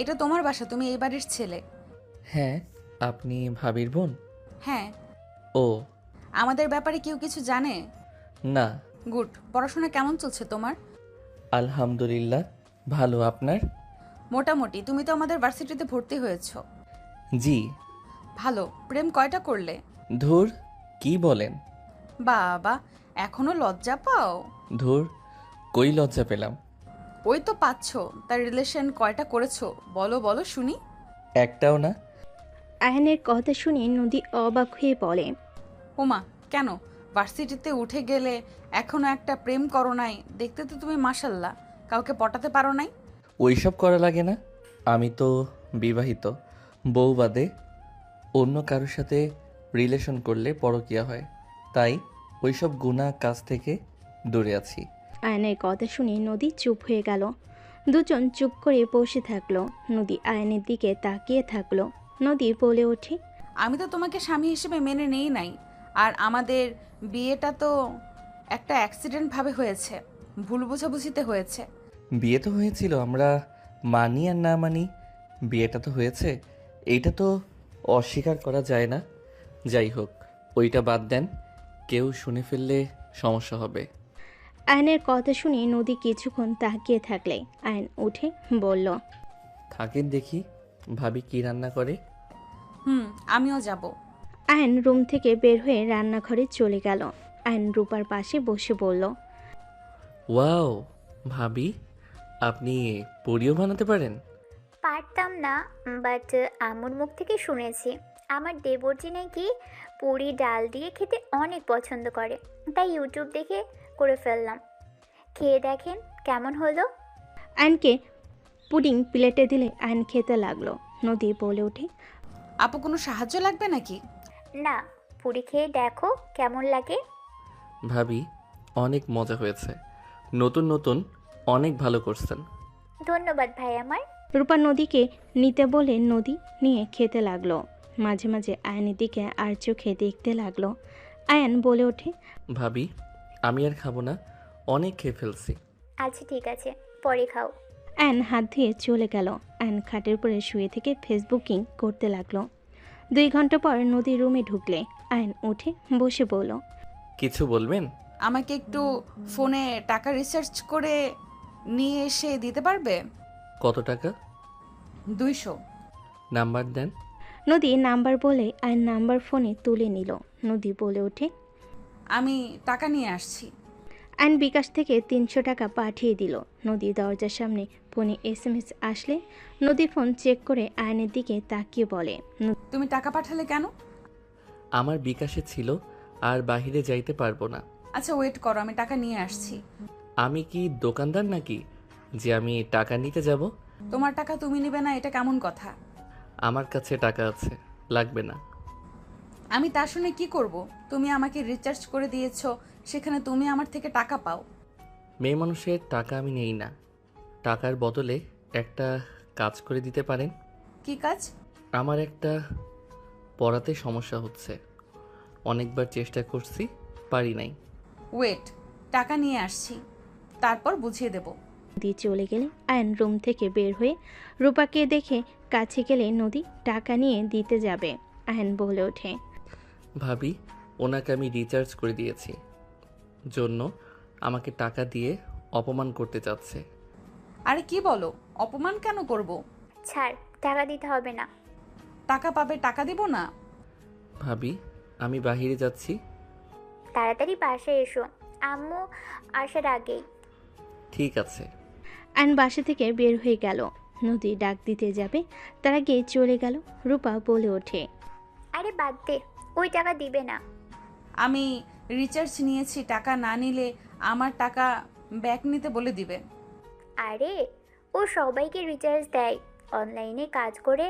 এটা তোমার বাসা, তুমি এই বাড়ির ছেলে। হ্যাঁ, আপনি ভাবির বোন? হ্যাঁ। ও, আমাদের ব্যাপারে কেউ কিছু জানে? না। গুড। পড়াশোনা কেমন চলছে তোমার? আলহামদুলিল্লাহ, ভালো। আপনার? মোটামুটি। তুমি তো আমাদের ভার্সিটিতে ভর্তি হয়েছো। জি। ভালো। প্রেম কয়টা করলে? ধুর, কি বলেন? বাবা, এখনো লজ্জা পাও? ধুর, কই লজ্জা পেলাম? ওই তো পাচ্ছো। তার রিলেশন কয়টা করেছো? বলো বলো শুনি। একটাও না। আয়নের কথা শুনে নদী অবাক হয়ে বলে, ওমা, কেন? ভার্সিটিতে উঠে গেলে এখনো একটা প্রেম করো নাই? দেখতে তো তুমি মাশাল্লাহ, কাউকে পটাতে পারো নাই। ওইসব করা লাগে না। আমি তো বিবাহিত। বউ বাদে অন্য কারোর সাথে রিলেশন করলে পরকীয়া হয়। তাই ওইসব গুনাহ কাজ থেকে দূরে আছি। আয়নের কথা শুনে নদী চুপ হয়ে গেল। দুজন চুপ করে বসে থাকলো। নদী আয়নের দিকে তাকিয়ে থাকলো। নদী বলে ওঠে, আমি তো তোমাকে স্বামী হিসেবে মেনে নেই নাই। আর আমাদের বিয়েটা তো একটা অ্যাক্সিডেন্ট ভাবে হয়েছে, ভুল বোঝাবুঝিতে হয়েছে। বিয়ে তো হয়েছিল, আমরা মানি আর না মানি, বিয়েটা তো হয়েছে। এইটা তো অস্বীকার করা যায় না। যাই হোক, ওইটা বাদ দেন। কেউ শুনে ফেললে সমস্যা হবে। আয়নের কথা শুনে নদী কিছুক্ষণ তাকিয়ে থাকলে আয়ন উঠে বলল, থাকেন দেখি, ভাবি কি রান্না করে। আমিও যাব। আয়ন রুম থেকে বের হয়ে রান্নাঘরে চলে গেল। আয়ন রূপার পাশে বসে বলল, ওয়াও, ভাবি আপনি পুরিও বানাতে পারেন? পারতাম না, বাট আম্মুর মুখ থেকে শুনেছি আমার দেবরজি নাকি পুরি ডাল দিয়ে খেতে অনেক পছন্দ করে, তাই ইউটিউব দেখে করে ফেললাম। খেয়ে দেখেন কেমন হলো। আয়নকে পুডিং প্লেটে দিলে আয়ন খেতে লাগলো। নদী বলে ওঠে, আপু, কোনো সাহায্য লাগবে নাকি? না, পুরি খেয়ে দেখো কেমন লাগে। ভাবি, অনেক মজা হয়েছে। নতুন নতুন অনেক ভালো করছেন। ধন্যবাদ ভাই আমার। রূপা নদীকে নিতে বলে নদী নিয়ে খেতে লাগলো। মাঝে মাঝে আয়নের দিকে আর চোখে দেখতে লাগলো। আয়ন বলে ওঠে, ভাবি, আমি আর খাবো না, অনেক খেয়ে ফেলছি। আচ্ছা ঠিক আছে, পরে খাও। আয়ন হাত ধুয়ে চলে গেল। আয়ন খাটের উপরে শুয়ে থেকে ফেসবুকিং করতে লাগলো। 2 ঘন্টা পর নদী রুমে ঢুকলে আয়ন উঠে বসে বলল, কিছু বলবেন? আমাকে একটু ফোনে টাকা রিসার্চ করে নিয়ে এসে দিতে পারবে? কত টাকা? 200। নাম্বার দেন। নদী নাম্বার বলে আয়ন নাম্বার ফোনে তুলে নিল। নদী বলে ওঠে, আমি টাকা নিয়ে আসছি। আয়ন বিকাশ থেকে 300 টাকা পাঠিয়ে দিল। নদী দরজার সামনে ফোনে SMS আসলে নদী ফোন চেক করে আয়নের দিকে তাকিয়ে বলে, তুমি টাকা পাঠালে কেন? আমার বিকাশে ছিল, আর বাহিরে যাইতে পারবো না। আচ্ছা ওয়েট করো, আমি টাকা নিয়ে আসছি। আমি কি দোকানদার নাকি যে আমি টাকা নিতে যাব? তোমার টাকা তুমি নিবে না, এটা কেমন কথা? আমার কাছে টাকা আছে, লাগবে না। আমি তা শুনে কি করব? তুমি আমাকে রিচার্জ করে দিয়েছো, সেখানে তুমি আমার থেকে টাকা পাও। মেয়ে মানুষের টাকা আমি নেই না। টাকার বদলে একটা কাজ করে দিতে পারেন? কি কাজ? আমার একটা পড়াতে সমস্যা হচ্ছে, অনেকবার চেষ্টা করছি, পারি নাই। ওয়েট, টাকা নিয়ে আসছি, তারপর বুঝিয়ে দেব। নদী চলে গেলে আয়ন রুম থেকে বের হয়ে রূপাকে দেখে কাছে গেলে নদী টাকা নিয়ে দিতে যাবে। আয়ন বলে ওঠে, ভাবি, ওনাকে আমি রিচার্জ করে দিয়েছি জন্য আমাকে টাকা দিয়ে অপমান করতে চাচ্ছে। আরে কি বলো? অপমান কেন করব? ছাড়, টাকা দিতে হবে না। টাকা পাবে, টাকা দিব না? ভাবি, আমি বাহিরে যাচ্ছি। তাড়াতাড়ি বাসায় এসো, আম্মু আসার আগেই। ঠিক আছে। আয়ন বাসা থেকে বের হয়ে গেল। নদী ডাক দিতে যাবে, তার আগে চলে গেল। রূপা বলে ওঠে, আরে বাদ দে, ওই টাকা দিবে না। আমি রিচার্জ নিয়েছি, টাকা না নিলে আমার টাকা ব্যাক নিতে বলে দিবে। আরে ও সবাইকে রিচার্জ দেয়, অনলাইনে কাজ করে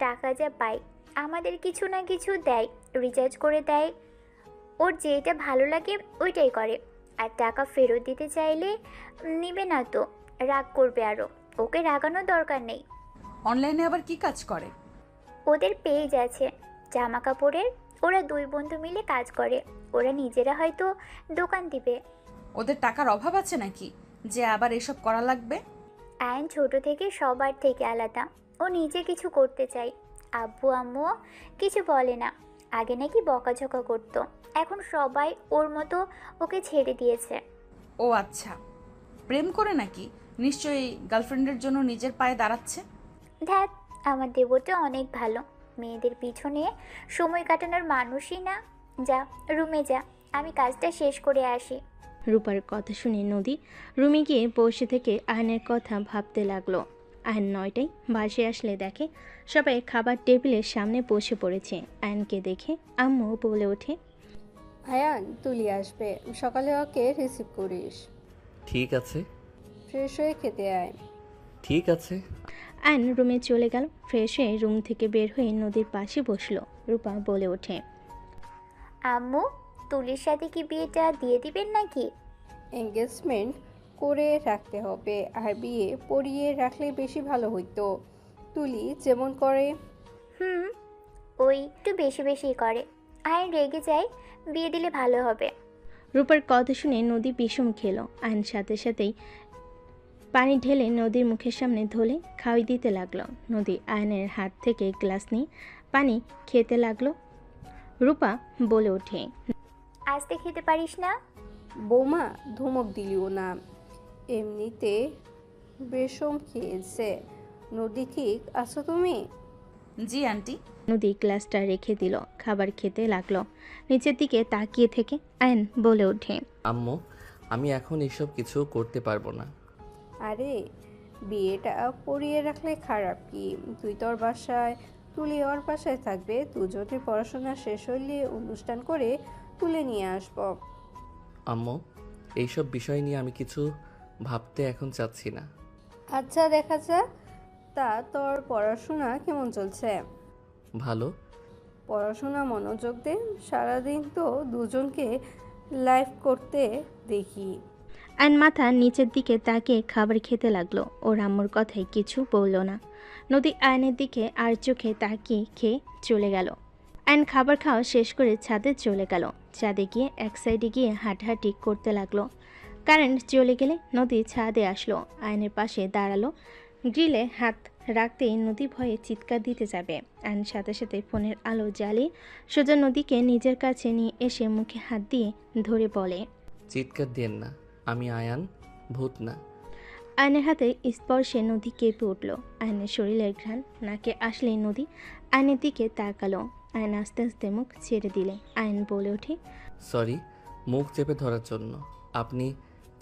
টাকা যা পায় আমাদের কিছু না কিছু দেয়, রিচার্জ করে দেয়। ওর যেটা ভালো লাগে ওইটাই করে। আর টাকা ফেরত দিতে চাইলে নিবে না তো, রাগ করবে আরও। ওকে রাগানোর দরকার নেই। অনলাইনে আবার কি কাজ করে? ওদের পেজ আছে জামা কাপড়ের, ওরা 2 বন্ধু মিলে কাজ করে। ওরা নিজেরা হয়তো দোকান দিবে। ওদের টাকার অভাব আছে নাকি যে আবার এসব করা লাগবে? আয়ন ছোট থেকে সবার থেকে আলাদা, ও ও নিজে কিছু করতে চায়। আব্বু আম্মুও কিছু বলে না। আগে নাকি বকাঝকা করতো, এখন সবাই ওর মতো ওকে ছেড়ে দিয়েছে। ও আচ্ছা, প্রেম করে নাকি? নিশ্চয়ই গার্লফ্রেন্ডের জন্য নিজের পায়ে দাঁড়াচ্ছে। ধ্যাত, আমার দেবতা অনেক ভালো, মেয়েদের পিছনে সময় কাটানোর মানুষই না। যা, রুমে যা, আমি কাজটা শেষ করে আসি। রূপার কথা শুনে নদী রুমে গিয়ে বসে থেকে আয়নের কথা ভাবতে লাগলো। আয়ন 9টায় বাসে আসলে দেখে সবাই খাবার টেবিলের সামনে বসে পড়েছে। আয়নকে দেখে আম্মু বলে ওঠে, আয়ান, তুলি আসবে, সকালে ওকে রিসিভ করিস। ঠিক আছে। ফ্রেশ হয়ে খেতে আয়। ঠিক আছে। আয়ন রুমে চলে গেল। ফ্রেশ হয়ে রুম থেকে বের হয়ে নদীর পাশে বসলো। রূপা বলে ওঠে, আম্মু, তুলির সাথে কি বিয়েটা দিয়ে দিবেন নাকি? এঙ্গেজমেন্ট করে রাখতে হবে, আর বিয়ে পড়িয়ে রাখলে বেশি ভালো হইতো। তুলি যেমন করে। হুম, ওই একটু বেশি বেশি করে। আয়ন রেগে যায়, বিয়ে দিলে ভালো হবে। রূপার কথা শুনে নদী বিষম খেলো। আয়ন সাথে সাথেই পানি ঢেলে নদীর মুখের সামনে ধরে খাওয়াই দিতে লাগলো। নদী আয়নের হাত থেকে গ্লাস নিয়ে পানি খেতে লাগলো। রূপা বলে ওঠে, আস্তে খেতে পারিস না? বৌমা, ধমক দিলিও না, এমনিতে বেশম খেয়েছে। নদী, ঠিক আছো তুমি? জি আন্টি। নদী গ্লাসটা রেখে দিল, খাবার খেতে লাগলো। নিচের দিকে তাকিয়ে থেকে আয়ন বলে ওঠে, আম্মু, আমি এখন এসব কিছু করতে পারবো না। আরে, বিয়েটা পড়িয়ে রাখলে খারাপ কি? তুই তোর বাসায়, তুলি ওর বাসায় থাকবে। দুজনের পড়াশোনা শেষ হইলে অনুষ্ঠান করে তুলে নিয়ে আসবো। আম্মু, এইসব বিষয় নিয়ে আমি কিছু ভাবতে এখন চাচ্ছি না। আচ্ছা, দেখা যাক। তা তোর পড়াশোনা কেমন চলছে? ভালো। পড়াশোনা মনোযোগ দে, সারাদিন তো দুজনকে লাইভ করতে দেখি। আয়ন মাথা নিচের দিকে তাকিয়ে খাবার খেতে লাগলো। ওর আম্মুর কথায় কিছু বলল না। নদী আয়নের দিকে আর চোখে তাকিয়ে খেয়ে চলে গেল। আয়ন খাবার খাওয়া শেষ করে ছাদে চলে গেল। ছাদে গিয়ে এক সাইডে গিয়ে হাঁটাহাঁটি করতে লাগলো। কারেন্ট চলে গেলে নদী ছাদে আসলো। আয়নের পাশে দাঁড়ালো। গ্রিলে হাত রাখতেই নদী ভয়ে চিৎকার দিতে যাবে। আয়ন সাথে সাথে ফোনের আলো জ্বালিয়ে সোজা নদীকে নিজের কাছে নিয়ে এসে মুখে হাত দিয়ে ধরে বলে, চিৎকার দেন না, আমি আয়ান, ভূত না। আয়নের হাতে স্পর্শে নদী কেঁপে উঠল। আয়নের শরীরের ঘ্রাণ নাকে আসলেই নদী আয়নের দিকে তাকালো। আয়ন আস্তে আস্তে মুখ ছেড়ে দিলে। আয়ন বলে ওঠে, সরি, মুখ চেপে ধরার জন্য। আপনি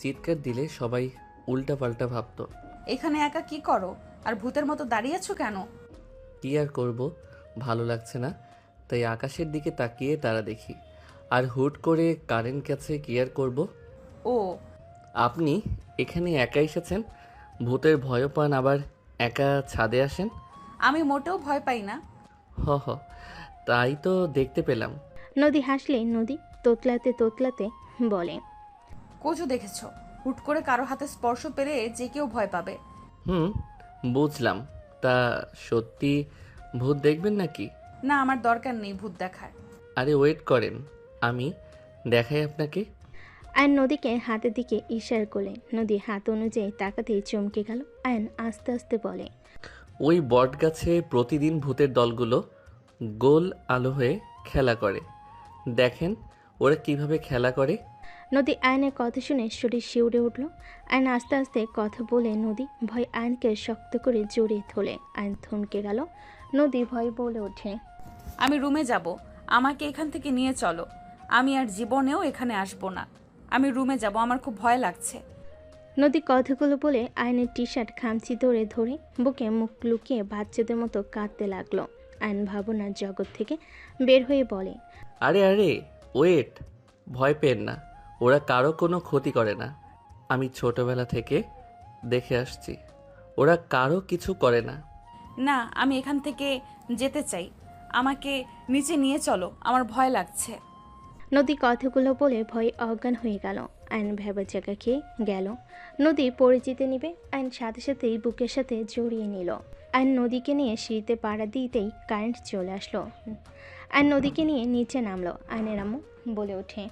চিৎকার দিলে সবাই উল্টাপাল্টা ভাবতো। এখানে একা কি করো আর ভূতের মতো দাঁড়িয়ে আছো কেন? কি আর করব, ভালো লাগছে না, তাই আকাশের দিকে তাকিয়ে তারা দেখি। আর হুট করে কারেন্ট গেছে, কি আর করব। ও, আপনি এখানে একা এসেছেন, ভূতের ভয়ও পান, আবার একা ছাদে আসেন। আমি মোটেও ভয় পাই না। হ হ, তাই তো দেখতে পেলাম। নদী হাসলে নদী তোতলাতে তোতলাতে বলে, কোচও দেখেছো, হুট করে কারো হাতে স্পর্শ পেলে যে কেউ ভয় পাবে। হুম, বুঝলাম। তা সত্যি ভূত দেখবেন নাকি? না, আমার দরকার নেই ভূত দেখার। আরে ওয়েট করেন, আমি দেখাই আপনাকে। আয়ন নদীকে হাতের দিকে ইশারা করলে। নদী হাত অনুযায়ী তাকাতেই চমকে গেল। আয়ন আস্তে আস্তে বলে, ওই বট গাছে প্রতিদিন ভূতের দলগুলো গোল আলো হয়ে খেলা করে। দেখেন ওরা কিভাবে খেলা করে। নদী আয়নের কথা শুনে শরীর শিউরে উঠল। আয়ন আস্তে আস্তে কথা বলে নদী ভয় আয়নকে শক্ত করে জড়িয়ে ধরে। আয়ন থমকে গেল। নদী ভয় বলে ওঠে, আমি রুমে যাব, আমাকে এখান থেকে নিয়ে চলো। আমি আর জীবনেও এখানে আসবো না। আমি রুমে যাব, আমার খুব ভয় লাগছে। নদী কথাগুলো বলে আয়নের টি শার্ট খামচি ধরে ধরে বুকে মুখ লুকিয়ে বাচ্চাদের মতো কাঁদতে লাগলো। আয়ন ভাবনার জগৎ থেকে বের হয়ে বলে, আরে আরে ওয়েট, ভয় পেন না, ওরা কারো কোনো ক্ষতি করে না। আমি ছোটবেলা থেকে দেখে আসছি, ওরা কারো কিছু করে না। না, আমি এখান থেকে যেতে চাই। আমাকে নিচে নিয়ে চলো, আমার ভয় লাগছে। নদী কথাগুলো বলে ভয়ে অজ্ঞান হয়ে গেল। আয়ন ভেবার জায়গা খেয়ে গেল। নদী পরিচিতি নিবে। আয়ন সাথে সাথেই বুকের সাথে জড়িয়ে নিল। আয়ন নদীকে নিয়ে সিঁড়িতে পাড়া দিতেই কারেন্ট চলে আসলো। আয়ন নদীকে নিয়ে নিচে নামলো। আয়নের আম্মু বলে ওঠে,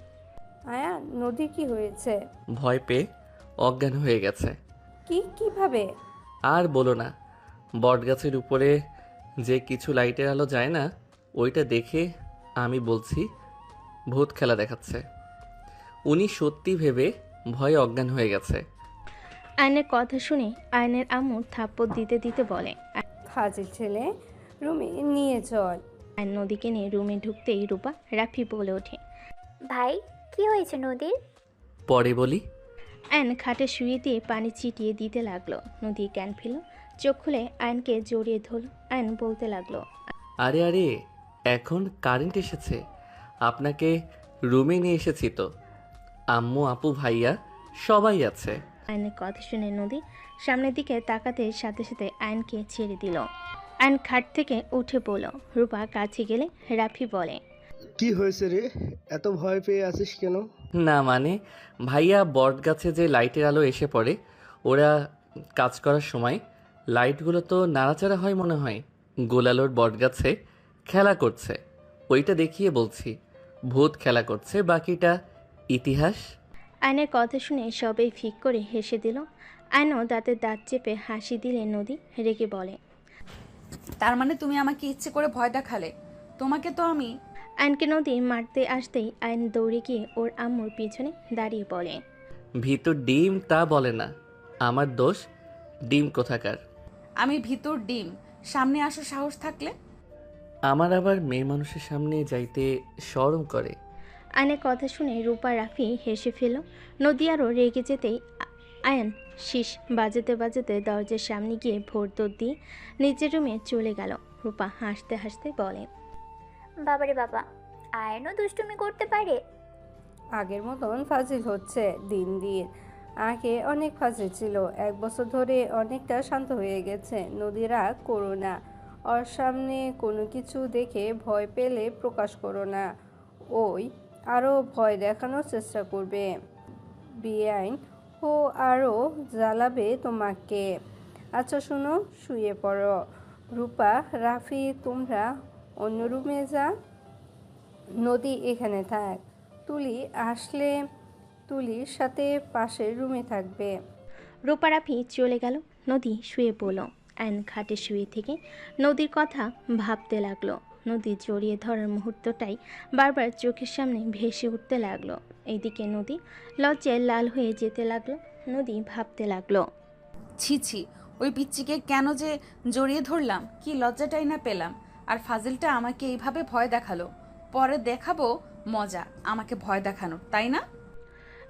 আয়ান, নদী কি হয়েছে? ভয় পেয়ে অজ্ঞান হয়ে গেছে। কিভাবে? আর বলো না, বটগাছের উপরে যে কিছু লাইটের আলো যায় না, ওইটা দেখে আমি বলছি ভূত খেলা দেখাচ্ছে। উনি সত্যি ভেবে ভয়ে অজ্ঞান হয়ে গেছে। আয়নের কথা শুনে আয়নের আম্মু থাপ্পড় দিতে দিতে বলে। ফাজিল ছেলে, রুমে নিয়ে চল। আয়ন নদীকে নিয়ে রুমে ঢুকতেই রূপা রাফি বলে ওঠে। ভাই কি হয়েছে নদীর? পরে বলি। আয়ন খাটে শুয়ে দিয়ে পানি ছিটিয়ে দিতে লাগলো। নদী জ্ঞান ফিরল, চোখ খুলে আয়নকে জড়িয়ে ধরল। আয়ন বলতে লাগলো। আরে আরে, এখন কারেন্ট এসেছে, আপনাকে রুমে নিয়ে এসেছি তো। আম্মু, আপু, ভাইয়া সবাই আছে। আয়নের কথা শুনে নদী সামনের দিকে তাকাতে সাথে সাথে আয়নকে ছেড়ে দিল। আয়ন খাট থেকে উঠে পড়ল। রূপা কাছে গেলে রাফি বলে। কি হয়েছে রে, এত ভয় পেয়ে আছিস কেন? না মানে, ভাইয়া বটগাছে যে লাইটের আলো এসে পড়ে, ওরা কাজ করার সময় লাইটগুলো তো নাড়াচাড়া হয় মনে হয়। গোলালোর বটগাছে খেলা করছে, ওইটা দেখিয়ে বলছি ভূত খেলা করছে, বাকিটা ইতিহাস। আয়নের কথা শুনে সবাই ফিক করে হেসে দিল। আয়নও দাঁতে দাঁত চেপে হাসি দিলে নদী রেগে বলে। তার মানে তুমি আমাকে ইচ্ছে করে ভয় দেখালে? তোমাকে তো আমি... আয়নকে নদী মারতে আসতেই আয়ন দৌড়ে গিয়ে ওর আম্মুর পিছনে দাঁড়িয়ে পড়ে। ভিতর ডিম তা বলে না, আমার দোষ। ডিম কোথাকার? আমি ভিতর ডিম, সামনে আসো সাহস থাকলে। আমার আবার মেয়ে মানুষের সামনে যাইতে শরম করে। আয়নের কথা শুনে রূপা রাফি হেসে ফেল। নদী আরও রেগে যেতেই আয়ন শীষ বাজাতে বাজাতে দরজার সামনে গিয়ে ভোর দৌড় দিয়ে নিজের রুমে চলে গেল। রূপা হাসতে হাসতে বলে। বাবারে বাবা, আয়নও দুষ্টুমি করতে পারে। আগের মতন ফাজিল হচ্ছে দিন দিন। আগে অনেক ফাজিল ছিল, 1 বছর ধরে অনেকটা শান্ত হয়ে গেছে। নদীরা করো না, ওর সামনে কোনো কিছু দেখে ভয় পেলে প্রকাশ করো না, ওই আরও ভয় দেখানোর চেষ্টা করবে। বেআইন ও আরও জ্বালাবে তোমাকে। আচ্ছা শোনো, শুয়ে পড়ো। রূপা, রাফি তোমরা অন্য রুমে যা, নদী এখানে থাক। তুলি আসলে তুলির সাথে পাশের রুমে থাকবে। রূপা রাফি চলে গেল। নদী শুয়ে পড়ল। আয়ন খাটে শুয়ে থেকে নদীর কথা ভাবতে লাগলো। নদী জড়িয়ে ধরার মুহূর্তটাই বারবার চোখের সামনে ভেসে উঠতে লাগলো। এইদিকে নদী লজ্জায় লাল হয়ে যেতে লাগলো। নদী ভাবতে লাগলো। ছি ছি, ওই পিচ্চিকে কেন যে জড়িয়ে ধরলাম, কি লজ্জাটাই না পেলাম। আর ফাজিলটা আমাকে এইভাবে ভয় দেখালো, পরে দেখাবো মজা আমাকে ভয় দেখানোর, তাই না?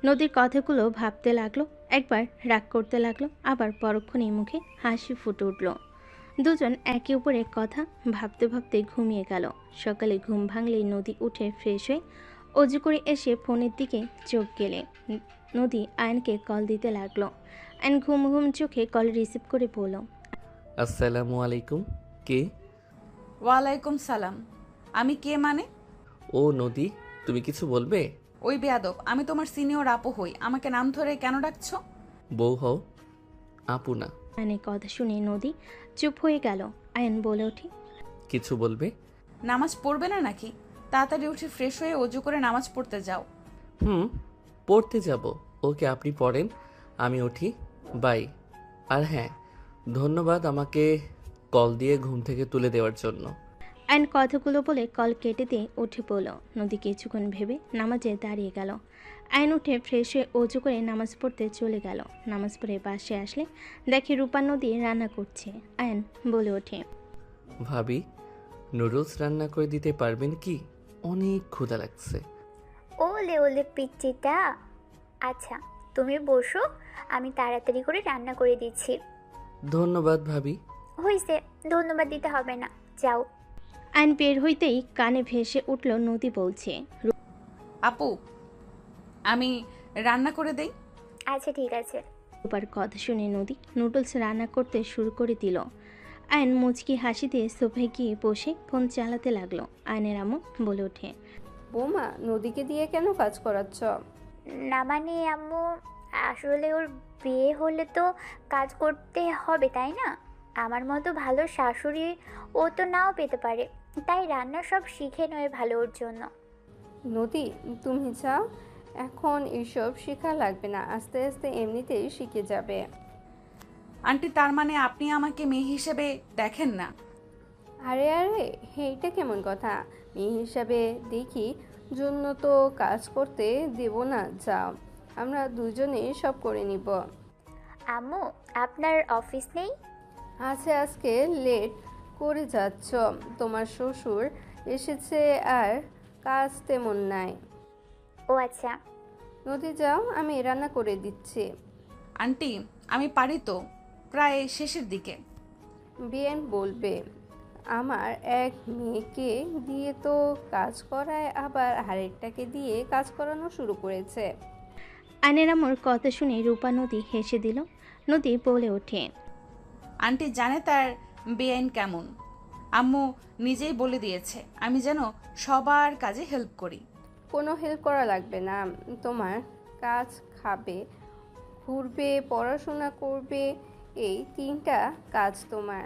নদীর কথাগুলো ভাবতে লাগলো। একবার রাগ করতে লাগলো, আবার পরক্ষণেই মুখে হাসি ফুটে উঠল। দুজন একে অপরের কথা ভাবতে ভাবতে ঘুমিয়ে গেল। সকালে ঘুম ভাঙলেই নদী উঠে ফ্রেশ হয়ে অজু করে এসে ফোনের দিকে চোখ গেলে নদী আয়নকে কল দিতে লাগলো। আয়ন ঘুম ঘুম চোখে কল রিসিভ করে বলল। আসসালামু আলাইকুম। কে? ওয়ালাইকুম সালাম। আমি কে মানে? ও নদী, তুমি কিছু বলবে? ওই বেয়াদব, আমি তোমার সিনিয়র আপু হই, আমাকে নাম ধরে কেন ডাকছো? বউ হও, আপু না। আয়নের কথা শুনে নদী চুপ হয়ে গেল। আয়ন বলে ওঠে। কিছু বলবে? নামাজ পড়বে না নাকি? তাড়াতাড়ি উঠে ফ্রেশ হয়ে অজু করে নামাজ পড়তে যাও। পড়তে যাব। ওকে, আপনি পড়েন, আমি উঠি। বাই। আর হ্যাঁ, ধন্যবাদ আমাকে কল দিয়ে ঘুম থেকে তুলে দেওয়ার জন্য। আয়ন কথাগুলো বলে কল কেটে দিয়ে উঠে পড়ল। নদী কিছুক্ষণ ভেবে নামাজে দাঁড়িয়ে গেল। আয়ন উঠে ফ্রেশ হয়ে অজু করে নামাজ পড়তে চলে গেল। নামাজ পড়ে বাসে আসলে দেখে রূপা নদী রান্না করছে। আয়ন বলে ওঠে। ভাবি, নুডলস রান্না করে দিতে পারবেন কি? অনেক ক্ষুধা লাগছে। ওলে ওলে পিচ্চিটা। আচ্ছা তুমি বসো, আমি তাড়াতাড়ি করে রান্না করে দিচ্ছি। ধন্যবাদ ভাবি। হয়েছে, ধন্যবাদ দিতে হবে না, যাও। আয়ন বের হইতেই কানে ভেসে উঠল নদী বলছে। আপু, আমি রান্না করে দেই। আচ্ছা ঠিক আছে। রূপার কথা শুনে নদী নুডলস রান্না করতে শুরু করে দিল। আয়ন মুচকি হাসি দিয়ে সোফায় গিয়ে বসে ফোন চালাতে লাগলো। আয়নের আম্মু বলে ওঠে। বৌমা, নদীকে দিয়ে কেন কাজ করাচ্ছ? না মানে আম্মু, আসলে ওর বিয়ে হলে তো কাজ করতে হবে তাই না? আমার মতো ভালো শাশুড়ি ও তো নাও পেতে পারে, তাই রান্না সব শিখে নয় ভালো ওর জন্য। নদী, তুমি চাও? এখন এসব শেখা লাগবে না, আস্তে আস্তে এমনিতেই শিখে যাবে। আন্টি তার মানে আপনি আমাকে মেয়ে হিসেবে দেখেন না? আরে আরে, এইটা কেমন কথা? মেয়ে হিসাবে দেখি জন্য তো কাজ করতে দেব না, যাও, আমরা দুজনে সব করে নিব। আম্মু, আপনার অফিস নেই? আছে, আজকে লেট করে যাচ্ছ, তোমার শ্বশুর এসেছে আর কাজ তেমন নাই। ও আচ্ছা। নদী যাও, আমি রান্না করে দিচ্ছি। আন্টি আমি পারি তো, প্রায় শেষের দিকে। বিয়েন বলবে আমার এক মেয়েকে দিয়ে তো কাজ করায়, আবার আরেকটাকে দিয়ে কাজ করানো শুরু করেছে। আয়নের আম্মুর কথা শুনে রূপা নদী হেসে দিল। নদী বলে ওঠে, আন্টি জানে তার বেআইন কেমন। আম্মু নিজেই বলে দিয়েছে আমি যেন সবার কাজে হেল্প করি। কোনো হেল্প করা লাগবে না, তোমার কাজ, খাবে, ঘুরবে, পড়াশোনা করবে, এই তিনটা কাজ তোমার।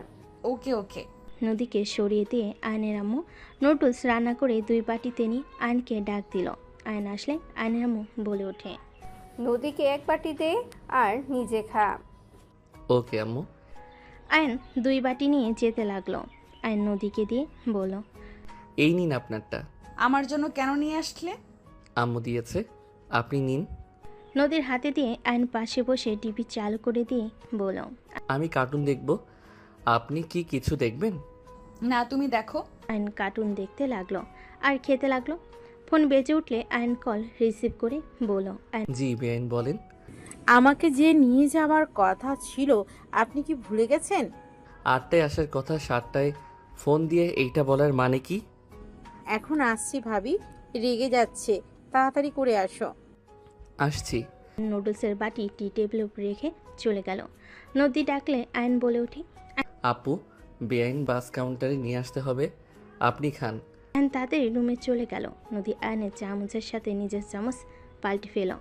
ওকে ওকে। নদীকে সরিয়ে দিয়ে আয়নের আম্মু নুডলস রান্না করে 2 বাটিতে নিয়ে আয়নকে ডাক দিল। আয়ন আসলে আয়নের আম্মু বলে ওঠে, নদীকে এক বাটি দে আর নিজে খা। ওকে আম্মু। আয়ন 2 বাটি নিয়ে যেতে লাগলো। আয়ন নদীকে দিয়ে বলল, এই নিন আপনারটা। আমার জন্য কেন নিয়ে আসলে? আম্মু দিয়েছে, আপনি নিন। নদীর হাতে দিয়ে আয়ন পাশে বসে টিভি চালু করে দিয়ে বলল, আমি কার্টুন দেখব, আপনি কি কিছু দেখবেন? না তুমি দেখো। আয়ন কার্টুন দেখতে লাগলো আর খেতে লাগলো। ফোন বেজে উঠলে আয়ন কল রিসিভ করে বলল, জি বেআইন বলেন। আমাকে যে নিয়ে যাওয়ার কথা ছিল আপনি কি ভুলে গেছেন? 8টায় আসার কথা, 7টায় ফোন দিয়ে এইটা বলার মানে কি? এখন আসছি ভাবি, রেগে যাচ্ছে, তাড়াতাড়ি করে আসো। আসছি। নুডলসের বাটি টি টেবিলের উপর রেখে চলে গেল। নদী ডাকলে আয়ন বলে ওঠে, আপু, বেআইন বাস কাউন্টারে নিয়ে আসতে হবে, আপনি খান। আয়ন তাড়াতাড়ি রুমে চলে গেল। নদী আয়নের চামচের সাথে নিজের চামচ পাল্টে ফেল।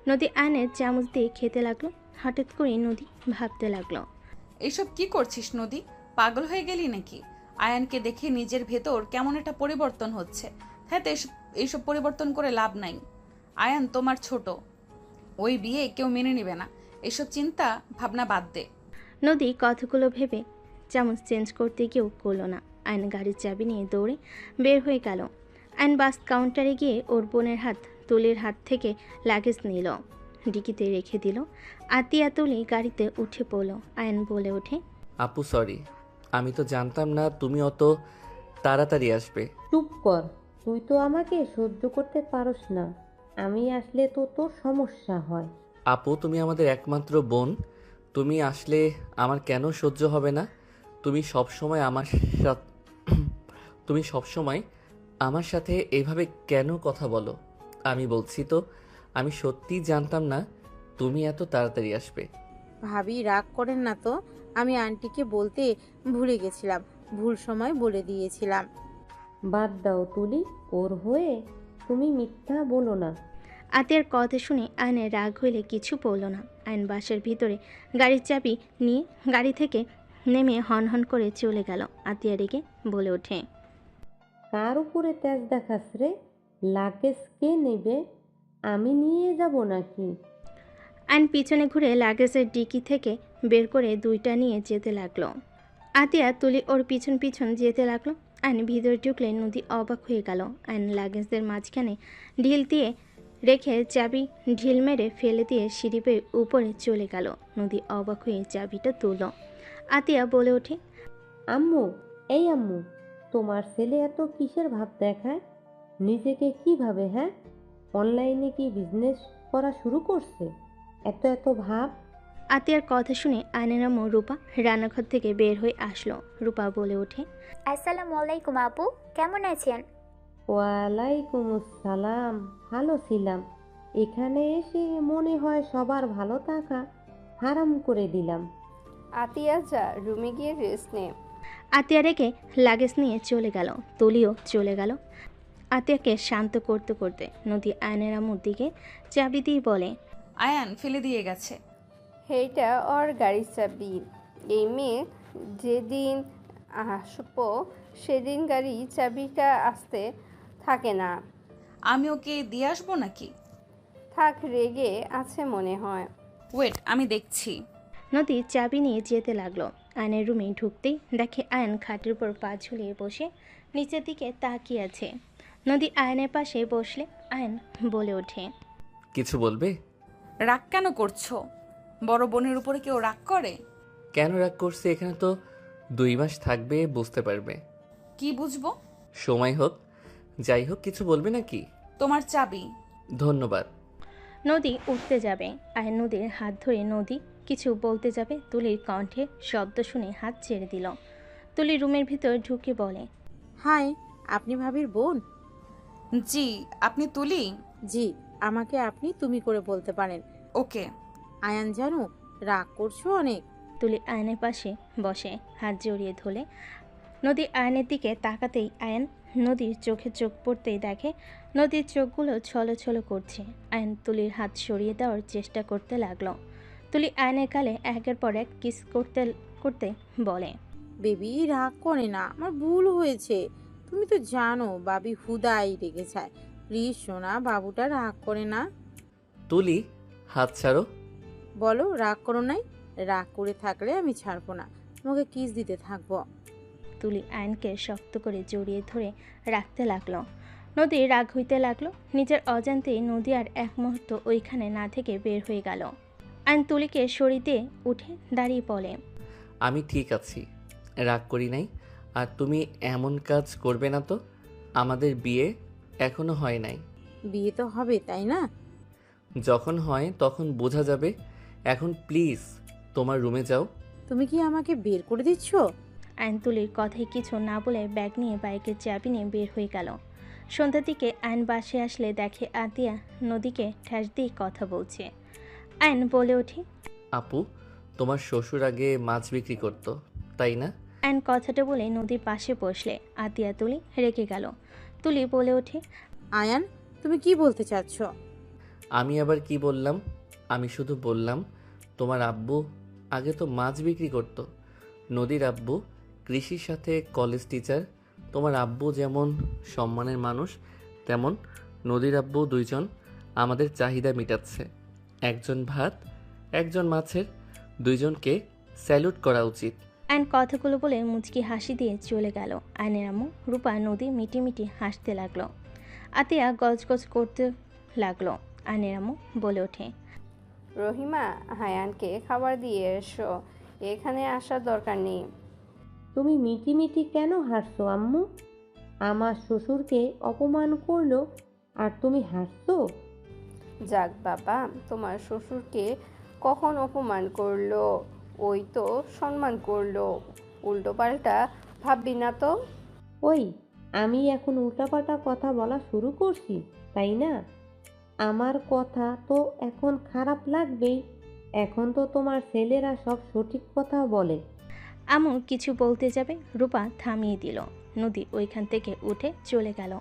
নদী আয়নের চামচ দিয়ে খেতে লাগলো। হঠাৎ করে নদী ভাবতে লাগলো, এইসব কি করছিস নদী? পাগল হয়ে গেলি নাকি? আয়ানকে দেখে নিজের ভেতর কেমন একটা পরিবর্তন হচ্ছে। হ্যাঁ তো এইসব পরিবর্তন করে লাভ নাই। আয়ান তোমার ছোট, ওই বিয়ে কেউ মেনে নেবে না। এসব চিন্তা ভাবনা বাদ দে। নদী কথাগুলো ভেবে চামচ চেঞ্জ করতে গিয়েও করলো না। আয়ন গাড়ির চাবি নিয়ে দৌড়ে বের হয়ে গেল। আয়ন বাস কাউন্টারে গিয়ে ওর বোনের তুলির হাত থেকে লাগেজ নিল, ডিকিতে রেখে দিল। আতিয়া তুলি গাড়িতে উঠে পড়ল। আয়ন বলে ওঠে, আপু সরি, আমি তো জানতাম না তুমি অত তাড়াতাড়ি আসবে। চুপ কর, তুই তো আমাকে সহ্য করতে পারস না, আমি আসলে তো তোর সমস্যা হয়। আপু তুমি আমাদের একমাত্র বোন, তুমি আসলে আমার কেন সহ্য হবে না? তুমি সবসময় আমার সাথে এইভাবে কেন কথা বলো? আমি বলছি তো, আমি সত্যিই জানতাম না তুমি এত তাড়াতাড়ি আসবে। ভাবি রাগ করেন না তো, আমি আন্টিকে বলতে ভুলে গেছিলাম, ভুল সময় বলে দিয়েছিলাম। বাদ দাও তুলি, ওর হয়ে তুমি মিথ্যা বলো না। আতিয়ার কথা শুনে আয়নের রাগ হইলে কিছু বলল না। আয়ন বাসের ভিতরে গাড়ির চাবি নিয়ে গাড়ি থেকে নেমে হন হন করে চলে গেল। আতিয়া রেগে বলে ওঠে, কার উপরে তেজ দেখাস রে? লাগেজ কে নেবে? আমি নিয়ে যাব নাকি? আয়ন পিছনে ঘুরে লাগেজের ডিকি থেকে বের করে 2টা নিয়ে যেতে লাগলো। আতিয়া তুলি ওর পিছন পিছন যেতে লাগলো। আয়ন ভিতরে ঢুকলে নদী অবাক হয়ে গেল। আয়ন লাগেজদের মাঝখানে ঢিল দিয়ে রেখে চাবি ঢিল মেরে ফেলে দিয়ে সিঁড়ি বেয়ে উপরে চলে গেল। নদী অবাক হয়ে চাবিটা তুলল। আতিয়া বলে ওঠে, আম্মু, এই আম্মু, তোমার ছেলে এত কিসের ভাব দেখায়? নিজেকে কি ভাবে? হ্যাঁ, অনলাইনে কি বিজনেস করা শুরু করছে? এত এত ভাব। আতিয়ার কথা শুনে আয়নের আম্মু রূপা রান্নাঘর থেকে বের হয়ে আসলো। রূপা বলে ওঠে, আসসালামু আলাইকুম আপু, কেমন আছেন? ওয়ালাইকুম আসসালাম, ভালো ছিলাম। এখানে এসে মনে হয় সবার ভালো থাকা হারাম করে দিলাম। আতিয়া যা, রুমে গিয়ে রেস্ট নে। আতিয়া রেখে লাগেজ নিয়ে চলে গেল। তুলিও চলে গেল। আতিয়াকে শান্ত করতে করতে নদী আয়নের আম্মুর দিকে চাবি দিয়ে বলে, আয়ান ফেলে দিয়ে গেছে। এইটা ওর গাড়ির চাবি। এই মেয়ে যেদিন আসবো সেদিন গাড়ি চাবিটা আসতে থাকে না। আমি ওকে দিয়ে আসবো নাকি? থাক, রেগে আছে মনে হয়। ওয়েট আমি দেখছি। নদী চাবি নিয়ে যেতে লাগলো। আয়নের রুমে ঢুকতেই দেখে আয়ন খাটের উপর পা ঝুলিয়ে বসে নিচের দিকে তাকিয়ে আছে। নদী আয়নের পাশে বসলে আয়ন বলে ওঠে, কিছু বলবে? রাগ কেন করছো? বড় বোনের উপরে কেউ রাগ করে? কেন রাগ করছে? এখানে তো 2 মাস থাকবে, বুঝতে পারবে। কি বুঝবো? সময় হোক। যাই হোক, কিছু বলবে নাকি? তোমার চাবি। ধন্যবাদ। নদী উঠতে যাবে। আয়ন নদীর হাত ধরে নদী কিছু বলতে যাবে, তুলির কণ্ঠে শব্দ শুনে হাত ছেড়ে দিল। তুলি রুমের ভিতর ঢুকে বলে, হাই, আপনি ভাবির বোন? জি। আপনি তুলি? জি, আমাকে আপনি তুমি করে বলতে পারেন। ওকে। আয়ান জানো, রাগ করছো অনেক। তুলি আয়নের পাশে বসে হাত জড়িয়ে ধরে। নদী আয়নের দিকে তাকাতেই আয়ন নদীর চোখে চোখ পড়তেই দেখে নদীর চোখগুলো ছলছল করছে। আয়ন তুলির হাত সরিয়ে দেওয়ার চেষ্টা করতে লাগলো। তুলি আয়নের গালে একের পর এক কিস করতে করতে বলে, বেবি রাগ করে না, আমার ভুল হয়েছে। তুমি তো জানো বাবি হুদাই রেগে যায়। প্লিজ সোনা, বাবুটা রাগ করে না। তুলি, হাত ছাড়ো। বলো রাগ করো নাই। রাগ করে থাকলে আমি ছাড়বো না, তোমাকে কিস দিতে থাকবো। তুলি আয়নকে শক্ত করে জড়িয়ে ধরে রাখতে লাগলো। নদী রাগ হইতে লাগলো। নিজের অজান্তেই নদী আর এক মুহূর্ত ওইখানে না থেকে বের হয়ে গেল। আয়ন তুলিকে সরিয়ে দিয়ে উঠে দাঁড়িয়ে বলে, আমি ঠিক আছি, রাগ করি নাই। আর তুমি এমন কাজ করবে না তো। আমাদের বিয়ে এখনো হয় নাই। বিয়ে তো হবে, তাই না? যখন হয় তখন বোঝা যাবে। এখন প্লিজ তোমার রুমে যাও। তুমি কি আমাকে বের করে দিচ্ছ? আয়ন তুলির কথায় কিছু না বলে ব্যাগ নিয়ে বাইকের চাবি নিয়ে বের হয়ে গেল। সন্ধ্যার দিকে আয়ন বাসে আসলে দেখে আতিয়া নদীকে ঠ্যাস দিয়ে কথা বলছে। আয়ন বলে ওঠে, আপু, তোমার শ্বশুর আগে মাছ বিক্রি করতো, তাই না? আয়ন কথাটা বলে নদীর পাশে বসলে আতিয়া তুলি রেগে গেল। তুলি বলে ওঠে, আয়ান, তুমি কি বলতে চাচ্ছ? আমি আবার কি বললাম? আমি শুধু বললাম তোমার আব্বু আগে তো মাছ বিক্রি করতো। নদীর আব্বু কৃষির সাথে কলেজ টিচার। তোমার আব্বু যেমন সম্মানের মানুষ, তেমন নদীর আব্বু দুইজন আমাদের চাহিদা মেটাচ্ছে। একজন ভাত, একজন মাছের, দুইজনকে স্যালুট করা উচিত। আয়ন কথাগুলো বলে মুচকি হাসি দিয়ে চলে গেল। আয়নের আম্মু রূপা নদী মিটি মিটি হাসতে লাগলো। আতিয়া গজগজ করতে লাগলো। আয়নের আম্মু বলে ওঠে, রহিমা, হায়ানকে খাবার দিয়ে এসো, এখানে আসার দরকার নেই। তুমি মিটি মিটি কেন হাসছো আম্মু? আমার শ্বশুরকে অপমান করলো আর তুমি হাসছো? যাক বাবা, তোমার শ্বশুরকে কখন অপমান করলো? ওই তো সম্মান করলো। উল্টো পাল্টা ভাববি না তো। ওই, আমি এখন উল্টাপাল্টা কথা বলা শুরু করছি, তাই না? আমার কথা তো এখন খারাপ লাগবেই। এখন তো তোমার ছেলেরা সব সঠিক কথা বলে। আম্মু কিছু বলতে যাবে, রূপা থামিয়ে দিল। নদী ওইখান থেকে উঠে চলে গেল।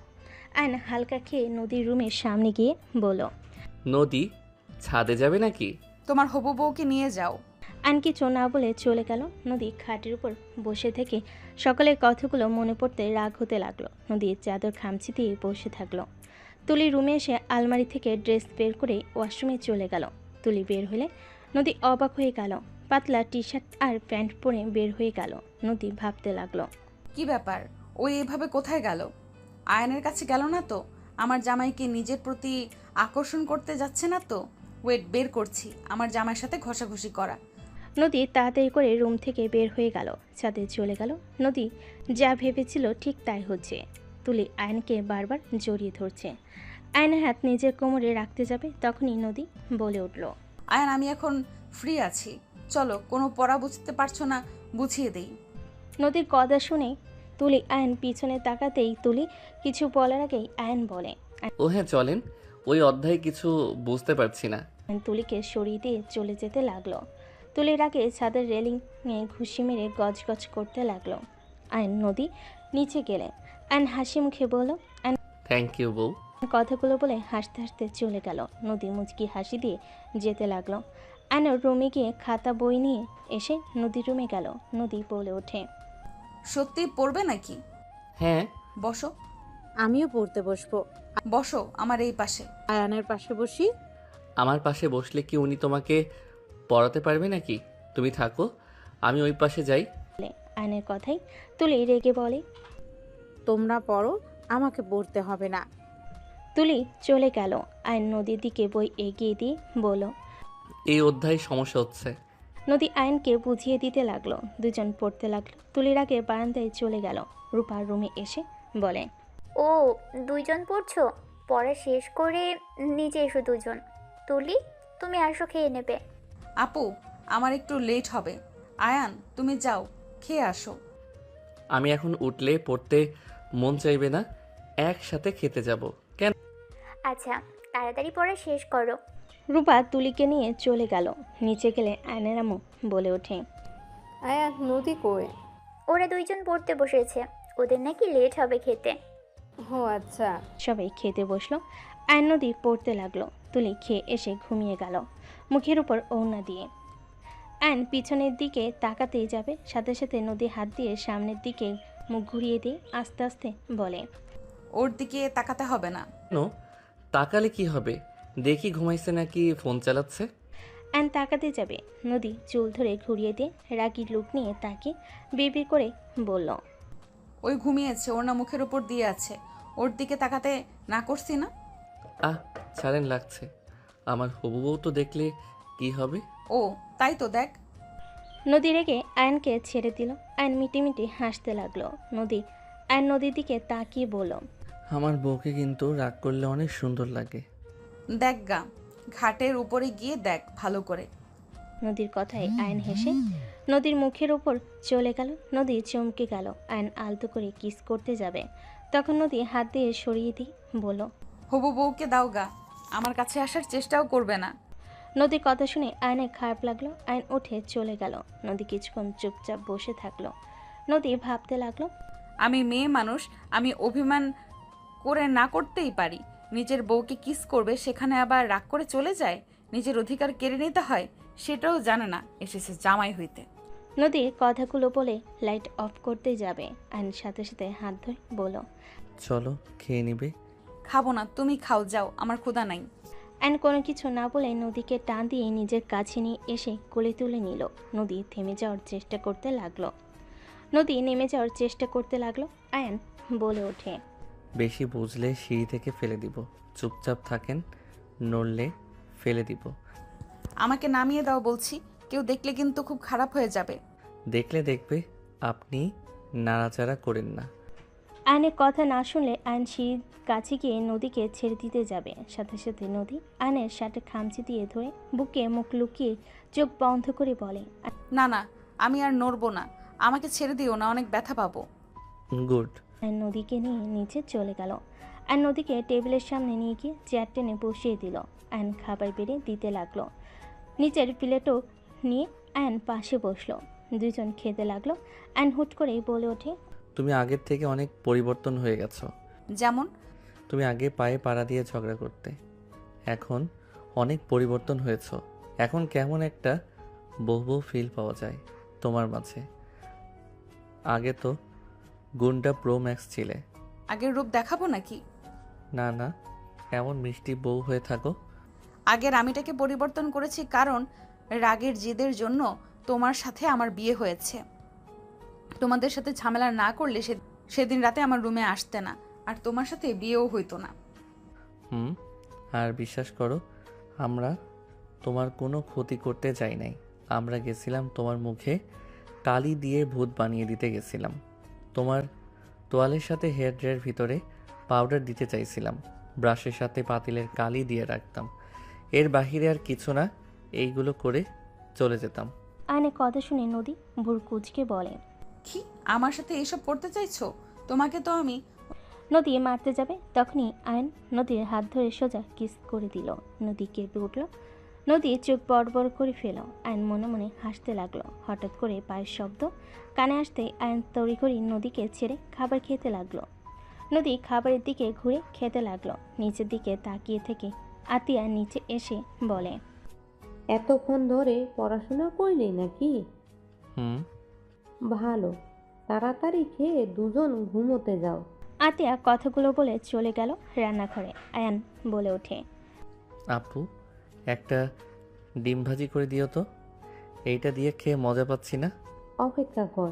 আয়ন হালকা খেয়ে নদীর রুমের সামনে গিয়ে বলল, নদী, ছাদে যাবে নাকি? তোমার হবু বউকে নিয়ে যাও। আয়ন কিছু না বলে চলে গেল। নদী খাটের উপর বসে থেকে সকালের কথাগুলো মনে পড়তে রাগ হতে লাগলো। নদীর চাদর খামচি দিয়ে বসে থাকলো। তুলি রুমে এসে আলমারি থেকে ড্রেস বের করে ওয়াশরুমে চলে গেল। তুলি বের হলে নদী অবাক হয়ে গেল। পাতলা টি শার্ট আর প্যান্ট পরে বের হয়ে গেল। নদী ভাবতে লাগলো, কি ব্যাপার, ওই এভাবে কোথায় গেল? আয়নের কাছে গেল না তো? আমার জামাইকে নিজের প্রতি আকর্ষণ করতে যাচ্ছে না তো? ওয়েট, বের করছি। আমার জামাইয়ের সাথে ঘষাঘষি করা। নদী তাড়াতাড়ি করে রুম থেকে বের হয়ে গেল। ছাদে চলে গেল। নদী যা ভেবেছিল ঠিক তাই হচ্ছে। তুলি আয়নকে বারবার জড়িয়ে ধরছে। আয়নের হাত নিজের কোমরে রাখতে যাবে, তখনই নদী বলে উঠল, আয়ন, আমি এখন ফ্রি আছি, চলো। কোনো পড়া বুঝতে পারছো না, বুঝিয়ে দেই। নদীর কথা শুনে তুলি আয়ন পিছনে তাকাতেই তুলি কিছু বলার আগেই আয়ন বলে, ও হ্যাঁ, চলেন। ওই অধ্যায় কিছু বুঝতে পারছি না। আয়ন তুলিকে সরিয়ে দিয়ে চলে যেতে লাগলো। তুলির আগে ছাদের রেলিংয়ে ঘুষি মেরে গজগজ করতে লাগলো। আয়ন নদী নিচে গেলে আয়ন হাসি মুখে বলল, থ্যাংক ইউ বউ। কথাগুলো বলে হাসতে হাসতে চলে গেল। নদী মুচকি হাসি দিয়ে যেতে লাগলো। আয়ন রুমে গিয়ে খাতা বই নিয়ে এসে নদীর রুমে গেল। নদী বলে ওঠে, সত্যি পড়বে নাকি? হ্যাঁ। বসো। আমিও পড়তে বসবো। বসো আমার এই পাশে। আয়ানের পাশে বসি। আমার পাশে বসলে কি উনি তোমাকে পড়াতে পারবে নাকি? তুমি থাকো, আমি ওই পাশে যাই। আয়নের কথাই তুলি রেগে বলে। তোমরা পড়ো, আমাকে পড়তে হবে না। তুলি চলে গেল। আয়ন নদীর দিকে বই এগিয়ে দিয়ে বলল। এই অধ্যায় সমস্যা হচ্ছে। নদী আয়নকে বুঝিয়ে দিতে লাগলো। দুজন পড়তে লাগলো। তুলির আগে বারান্দায় চলে গেল। রূপার রুমে এসে বলে। ও, দুইজন পড়ছো? পড়া শেষ করে নিচে এসো দুজন। তুলি, তুমি আসো, খেয়ে নেবে। আপু, আমার একটু লেট হবে। আয়ান, তুমি যাও, খেয়ে আসো। আমি এখন উঠলে পড়তে মন চাইবে না, একসাথে খেতে যাব। কেন? আচ্ছা, তাড়াতাড়ি পড়া শেষ করো। রূপা তুলিকে নিয়ে চলে গেল। নিচে গেলে আয়নের আম্মু বলে ওঠে। আয়ান নদী কই? ওরা দুইজন পড়তে বসেছে, ওদের নাকি লেট হবে খেতে। ও আচ্ছা। সবাই খেতে বসলো। আয়ন নদী পড়তে লাগলো। তুলি খেয়ে এসে ঘুমিয়ে গেল মুখের উপর ওড়না দিয়ে। আয়ন পিছনের দিকে তাকাতেই যাবে, সাথে সাথে নদী হাত দিয়ে সামনের দিকে মুখ ঘুরিয়ে দিয়ে আস্তে আস্তে বলে। ওর দিকে তাকাতে হবে না। কেন? তাকালে কি হবে? দেখি ঘুমাইছে নাকি ফোন চালাচ্ছে। আয়ন তাকাতে যাবে, নদী চুল ধরে ঘুরিয়ে দিয়ে রাগি লুক নিয়ে তাকে বিড়বিড় করে বলল। ওই ঘুমিয়েছে, ওর না মুখের উপর দিয়ে আছে। ওর দিকে তাকাতে না করছি না? ছাড়েন, লাগছে। আমার হবু বউ তো দেখলে কি হবে? ও, তাই তো, দেখ। নদী রেগে আয়নকে ছেড়ে দিল। আয়ন মিটিমিটি হাসতে লাগলো। আয়ন নদীর দিকে তাকিয়ে বলল। আমার বউকে কিন্তু রাগ করলে অনেক সুন্দর লাগে। দেখ গা, ঘাটের উপরে গিয়ে দেখ ভালো করে। নদীর কথায় আয়ন হেসে নদীর মুখের উপর চলে গেল। নদী চমকে গেল। আয়ন আলতো করে কিস করতে যাবে, তখন নদী হাত দিয়ে সরিয়ে দিয়ে বলল। হবু বউকে দাও গা, আমার কাছে আসার চেষ্টাও করবে না। নদীর কথা শুনে আয়নের খারাপ লাগলো। আয়ন উঠে চলে গেল। নদী কিছুক্ষণ চুপচাপ বসে থাকলো। নদী ভাবতে লাগলো। আমি মেয়ে মানুষ, আমি অভিমান করে না করতেই পারি। নিজের বউকে কিস করবে, সেখানে আবার রাগ করে চলে যায়, নিজের অধিকার কেড়ে নিতে হয়, সেটাও জানে না, এসেছে জামাই হইতে। নদীর কথাগুলো বলে লাইট অফ করতে যাবে। আয়ন সাথে সাথে হাত ধরে বলল। চলো, খেয়ে নিবে। খাবো না, তুমি খাও, যাও, আমার ক্ষুধা নাই। আয়ন কোনো কিছু না বলে নদীকে টান দিয়ে নিজের কাছে নিয়ে এসে কোলে তুলে নিল। নদী থেমে যাওয়ার চেষ্টা করতে লাগলো। নেমে যাওয়ার চেষ্টা করতে লাগলো। আয়ন বলে ওঠে। বেশি বুঝলে সিঁড়ি থেকে ফেলে দিব। চুপচাপ থাকেন, নড়লে ফেলে দিব। আমাকে নামিয়ে দাও বলছি, কেউ দেখলে কিন্তু খুব খারাপ হয়ে যাবে। দেখলে দেখবে, আপনি নাড়াচাড়া করেন না। আয়নের কথা না শুনলে আয়ন সিঁড়ির কাছে গিয়ে নদীকে ছেড়ে দিতে যাবে। সাথে সাথে নদী আয়নের শার্টে খামচি দিয়ে ধরে বুকে মুখ লুকিয়ে চোখ বন্ধ করে বলে। না না, আমি আর নড়বো না, আমাকে ছেড়ে দিও না, অনেক ব্যথা পাবো। গুড। আয়ন নদীকে নিয়ে নিচে চলে গেল। আয়ন নদীকে টেবিলের সামনে নিয়ে গিয়ে চেয়ার টেনে বসিয়ে দিল। আয়ন খাবার বেড়ে দিতে লাগলো। নিচের প্লেটও নিয়ে আয়ন পাশে বসলো। দুজন খেতে লাগলো। আয়ন হুট করেই বলে ওঠে। তুমি আগের থেকে অনেক পরিবর্তন হয়ে গেছো। যেমন? তুমি আগে পায়ে পাড়া দিয়ে ঝগড়া করতে, এখন অনেক পরিবর্তন হয়েছ। এখন কেমন একটা বউ ফিল পাওয়া যায় তোমার মাঝে। আগে তো গুন্ডা প্রো ম্যাক্স ছিলে। আগের রূপ দেখাবো নাকি? না না, এমন মিষ্টি বউ হয়ে থাকো। আগের আমিটাকে পরিবর্তন করেছি, কারণ রাগের জেদের জন্য তোমার সাথে আমার বিয়ে হয়েছে। তোমাদের সাথে ঝামেলা না করলে সেদিন রাতে আমার রুমে আসতে না, আর তোমার সাথে বিয়েও হইতো না। আর বিশ্বাস করো, আমরা তোমার কোনো ক্ষতি করতে যাই নাই। আমরা গেছিলাম তোমার মুখে কালি দিয়ে ভূত বানিয়ে দিতে গেছিলাম। তোমার তোয়ালের সাথে হেয়ার ড্রায়ের ভিতরে পাউডার দিতে চাইছিলাম। ব্রাশের সাথে পাতিলের কালি দিয়ে রাখতাম। এর বাহিরে আর কিছু না, এইগুলো করে চলে যেতাম। আয়নের কথা শুনে নদী ভুর কুচকে বলে। কি, আমার সাথে এইসব করতে চাইছো? তোমাকে তো আমি। নদী মারতে যাবে, তখনই আয়ন নদীর হাত ধরে সোজা কিস করে দিল। নদী কেঁপে উঠল। নদী চোখ বড় বড় করে ফেল। আয়ন মনে মনে হাসতে লাগলো। হঠাৎ করে পায়ের শব্দ কানে আসতেই আয়ন তড়িঘড়ি নদীকে ছেড়ে খাবার খেতে লাগলো। নদী খাবারের দিকে ঘুরে খেতে লাগলো। নিচের দিকে তাকিয়ে থেকে আতিয়া নিচে এসে বলে। এতক্ষণ ধরে পড়াশোনা করলি নাকি? ভালো, তাড়াতাড়ি খেয়ে দুজন ঘুমোতে যাও। আতিয়া কথাগুলো বলে চলে গেল রান্নাঘরে। আয়ান বলে ওঠে। আপু, একটা ডিম ভাজি করে দিও তো। এইটা দিয়ে খেয়ে মজা পাচ্ছি না। অপেক্ষা কর।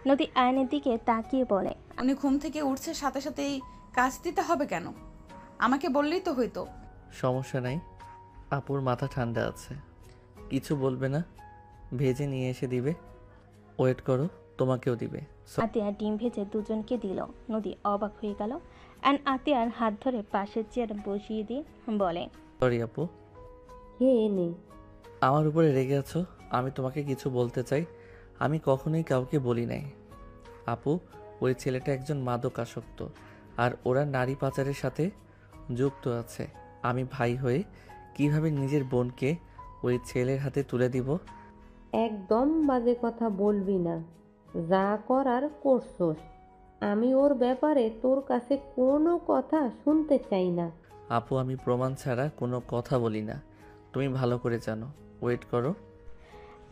নদী আয়নের দিকে তাকিয়ে বলে। উনি ঘুম থেকে উঠছে সাথে সাথেই কাজ দিতে হবে কেন? আমাকে বললেই তো হইতো। সমস্যা নাই, আপুর মাথা ঠান্ডা আছে, কিছু বলবে না। ভেজে নিয়ে এসে দিবে, ওয়েট করো, তোমাকেও দিবে। আতিয়া ডিম ভেজে দুজনকে দিল। নদী অবাক হয়ে গেল। অ্যান আতিয়ার হাত ধরে পাশের চেয়ার বসিয়ে দিয়ে বলে, সরি আপু, খেয়ে নে। আমার উপরে রেগে আছো? আমি তোমাকে কিছু বলতে চাই, আমি কখনোই কাউকে বলি নাই। আপু, ওই ছেলেটা একজন মাদক আসক্ত, আর ওরা নারী পাচারের সাথে যুক্ত আছে। আমি ভাই হয়ে কিভাবে নিজের বোনকে ওই ছেলের হাতে তুলে দিব? একদম বাজে কথা বলবি না, যা করার করছোস। আমি ওর ব্যাপারে তোর কাছে কোনো কথা শুনতে চাই না। আপু, আমি প্রমাণ ছাড়া কোনো কথা বলি না, তুমি ভালো করে জানো। ওয়েট করো।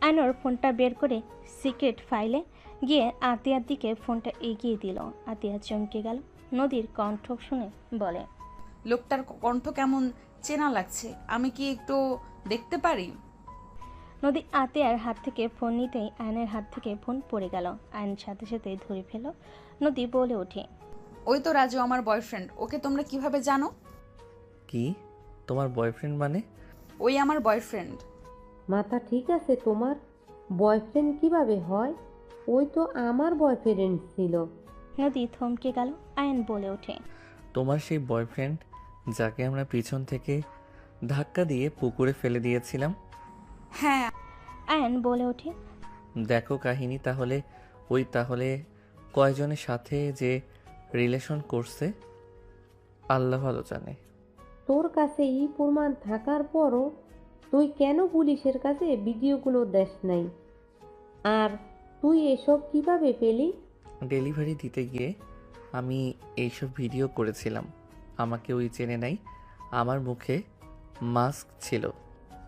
অ্যানোর ফোনটা বের করে সিক্রেট ফাইলে গিয়ে আতিয়ার দিকে ফোনটা এগিয়ে দিল। আতিয়া চমকে গেল। নদীর কণ্ঠ শুনে বলে, লোকটার কণ্ঠ কেমন চেনা লাগছে, আমি কি একটু দেখতে পারি? নদী আতিয়ার হাত থেকে ফোন নিতেই আয়নের হাত থেকে ফোন পড়ে গেল। আয়ন সাথে সাথে ধরে ফেল। নদী বলে ওঠে, ওই তো রাজু, আমার বয়ফ্রেন্ড। ওকে তোমরা কিভাবে জানো? কি, তোমার বয়ফ্রেন্ড মানে? ওই আমার বয়ফ্রেন্ড। মাথা ঠিক আছে তোমার? বয়ফ্রেন্ড কিভাবে হয়? ওই তো আমার বয়ফ্রেন্ড ছিল। নদী থমকে গেল। আয়ন বলে ওঠে, তোমার সেই বয়ফ্রেন্ড যাকে আমরা পিছন থেকে ধাক্কা দিয়ে পুকুরে ফেলে দিয়েছিলাম? হ্যাঁ। আয়ন বলে ওঠে, দেখো কাহিনী তাহলে কয়জনের সাথে যে রিলেশন করছে আল্লাহ ভালো জানে। তোর কাছে এই প্রমাণ থাকার পরও তুই কেন পুলিশের কাছে ভিডিওগুলো দেস নাই? আর তুই এসব কিভাবে পেলি? ডেলিভারি দিতে গিয়ে আমি এইসব ভিডিও করেছিলাম। আমাকে ওই চেনে নাই, আমার মুখে মাস্ক ছিল।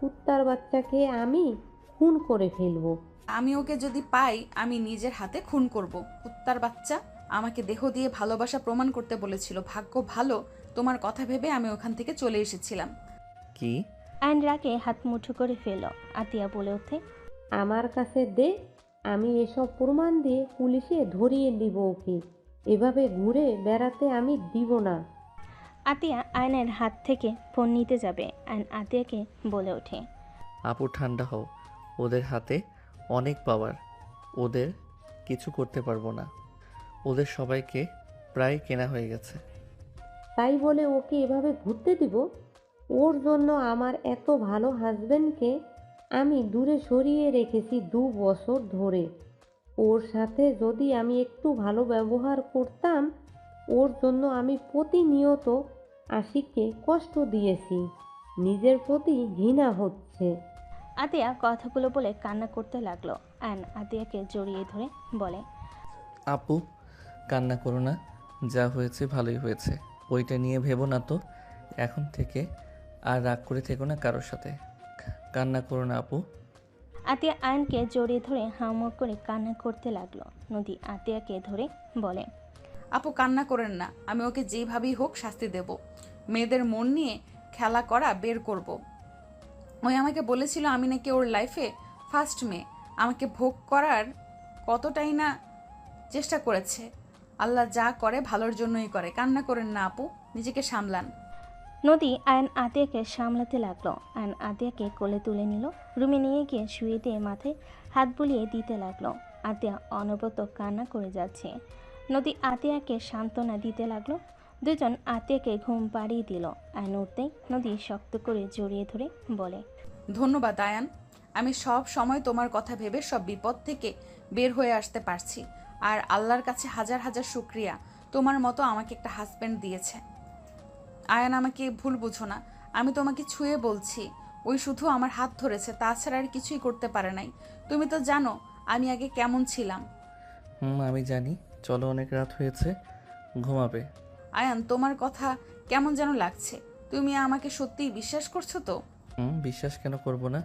কুত্তার বাচ্চাকে আমি খুন করে ফেলবো। আমি ওকে যদি পাই আমি নিজের হাতে খুন করব। কুত্তার বাচ্চা, আমাকে দেহ দিয়ে ভালোবাসা প্রমাণ করতে বলেছিল। ভাগ্য ভালো, তোমার কথা ভেবে আমি ওখান থেকে চলে এসেছিলাম। কি? আয়ন রাগে হাত মুঠো করে ফেল। আতিয়া বলে ওঠে, আমার কাছে দে, আমি এসব প্রমাণ দিয়ে পুলিশে ধরিয়ে দিব ওকে। এভাবে ঘুরে বেড়াতে আমি দিব না। আতিয়া আয়নের হাত থেকে ফোন নিতে যাবে। আয়ন আতিয়াকে বলে ওঠে, আপু ঠান্ডা হও, ওদের হাতে অনেক পাওয়ার, ওদের কিছু করতে পারবো না। ওদের সবাইকে প্রায় কেনা হয়ে গেছে। তাই বলে ওকে এভাবে ঘুরতে দিব? ওর জন্য আমার এত ভালো হাজবেন্ডকে আমি দূরে সরিয়ে রেখেছি 2 বছর ধরে। ওর সাথে যদি আমি একটু ভালো ব্যবহার করতাম, ওর জন্য আমি প্রতিনিয়ত আশিককে কষ্ট দিয়েছি। নিজের প্রতি ঘৃণা হচ্ছে। আতিয়া কথাগুলো বলে কান্না করতে লাগলো। আয়ন আতিয়াকে জড়িয়ে ধরে বলে, আপু কান্না করো না, যা হয়েছে ভালোই হয়েছে, ওইটা নিয়ে ভেবো না তো। এখন থেকে আর রাগ করে থেকো না কারোর সাথে, কান্না করো না আপু। আতিয়া আয়নকে জড়িয়ে ধরে হাউমাউ করে কান্না করতে লাগলো। নদী আতিয়াকে ধরে বলে, আপু কান্না করেন না, আমি ওকে যেভাবেই হোক শাস্তি দেব। মেয়েদের মন নিয়ে খেলা করা বের করব। ওই আমাকে বলেছিল আমি নাকি ওর লাইফে ফার্স্ট মেয়ে। আমাকে ভোগ করার কতটাই না চেষ্টা করেছে। আল্লাহ যা করে ভালোর জন্যই করে। কান্না করেন না আপু, নিজেকে সামলান। নদী আয়ন আতিয়াকে সামলাতে লাগলো। আয়ন আতিয়াকে কোলে তুলে নিল। রুমে নিয়ে গিয়ে শুয়ে দিয়ে মাথায় হাত বুলিয়ে দিতে লাগলো। আতিয়া অনবরত কান্না করে যাচ্ছে। নদী আতিয়াকে সান্ত্বনা দিতে লাগলো। দুজন আতিয়াকে ঘুম পাড়িয়ে দিল। আয়ন উঠতেই নদী শক্ত করে জড়িয়ে ধরে বলে, ধন্যবাদ আয়ান, আমি সব সময় তোমার কথা ভেবে সব বিপদ থেকে বের হয়ে আসতে পারছি। আর আল্লাহর কাছে হাজার হাজার শুক্রিয়া, তোমার মতো আমাকে একটা হাজব্যান্ড দিয়েছে। আয়ান, আমাকে ভুল বুঝো না, আমি তোমাকে ছুঁয়ে বলছি, ওই শুধু আমার হাত ধরেছে, তাছাড়া আর কিছুই করতে পারে নাই। তুমি তো জানো আমি আগে কেমন ছিলাম। আমি জানি, চলো অনেক রাত হয়েছে, ঘুমাবে। আয়ান, তোমার কথা কেমন যেন লাগছে। তুমি আমাকে সত্যিই বিশ্বাস করছো তো? বিশ্বাস কেন করব না?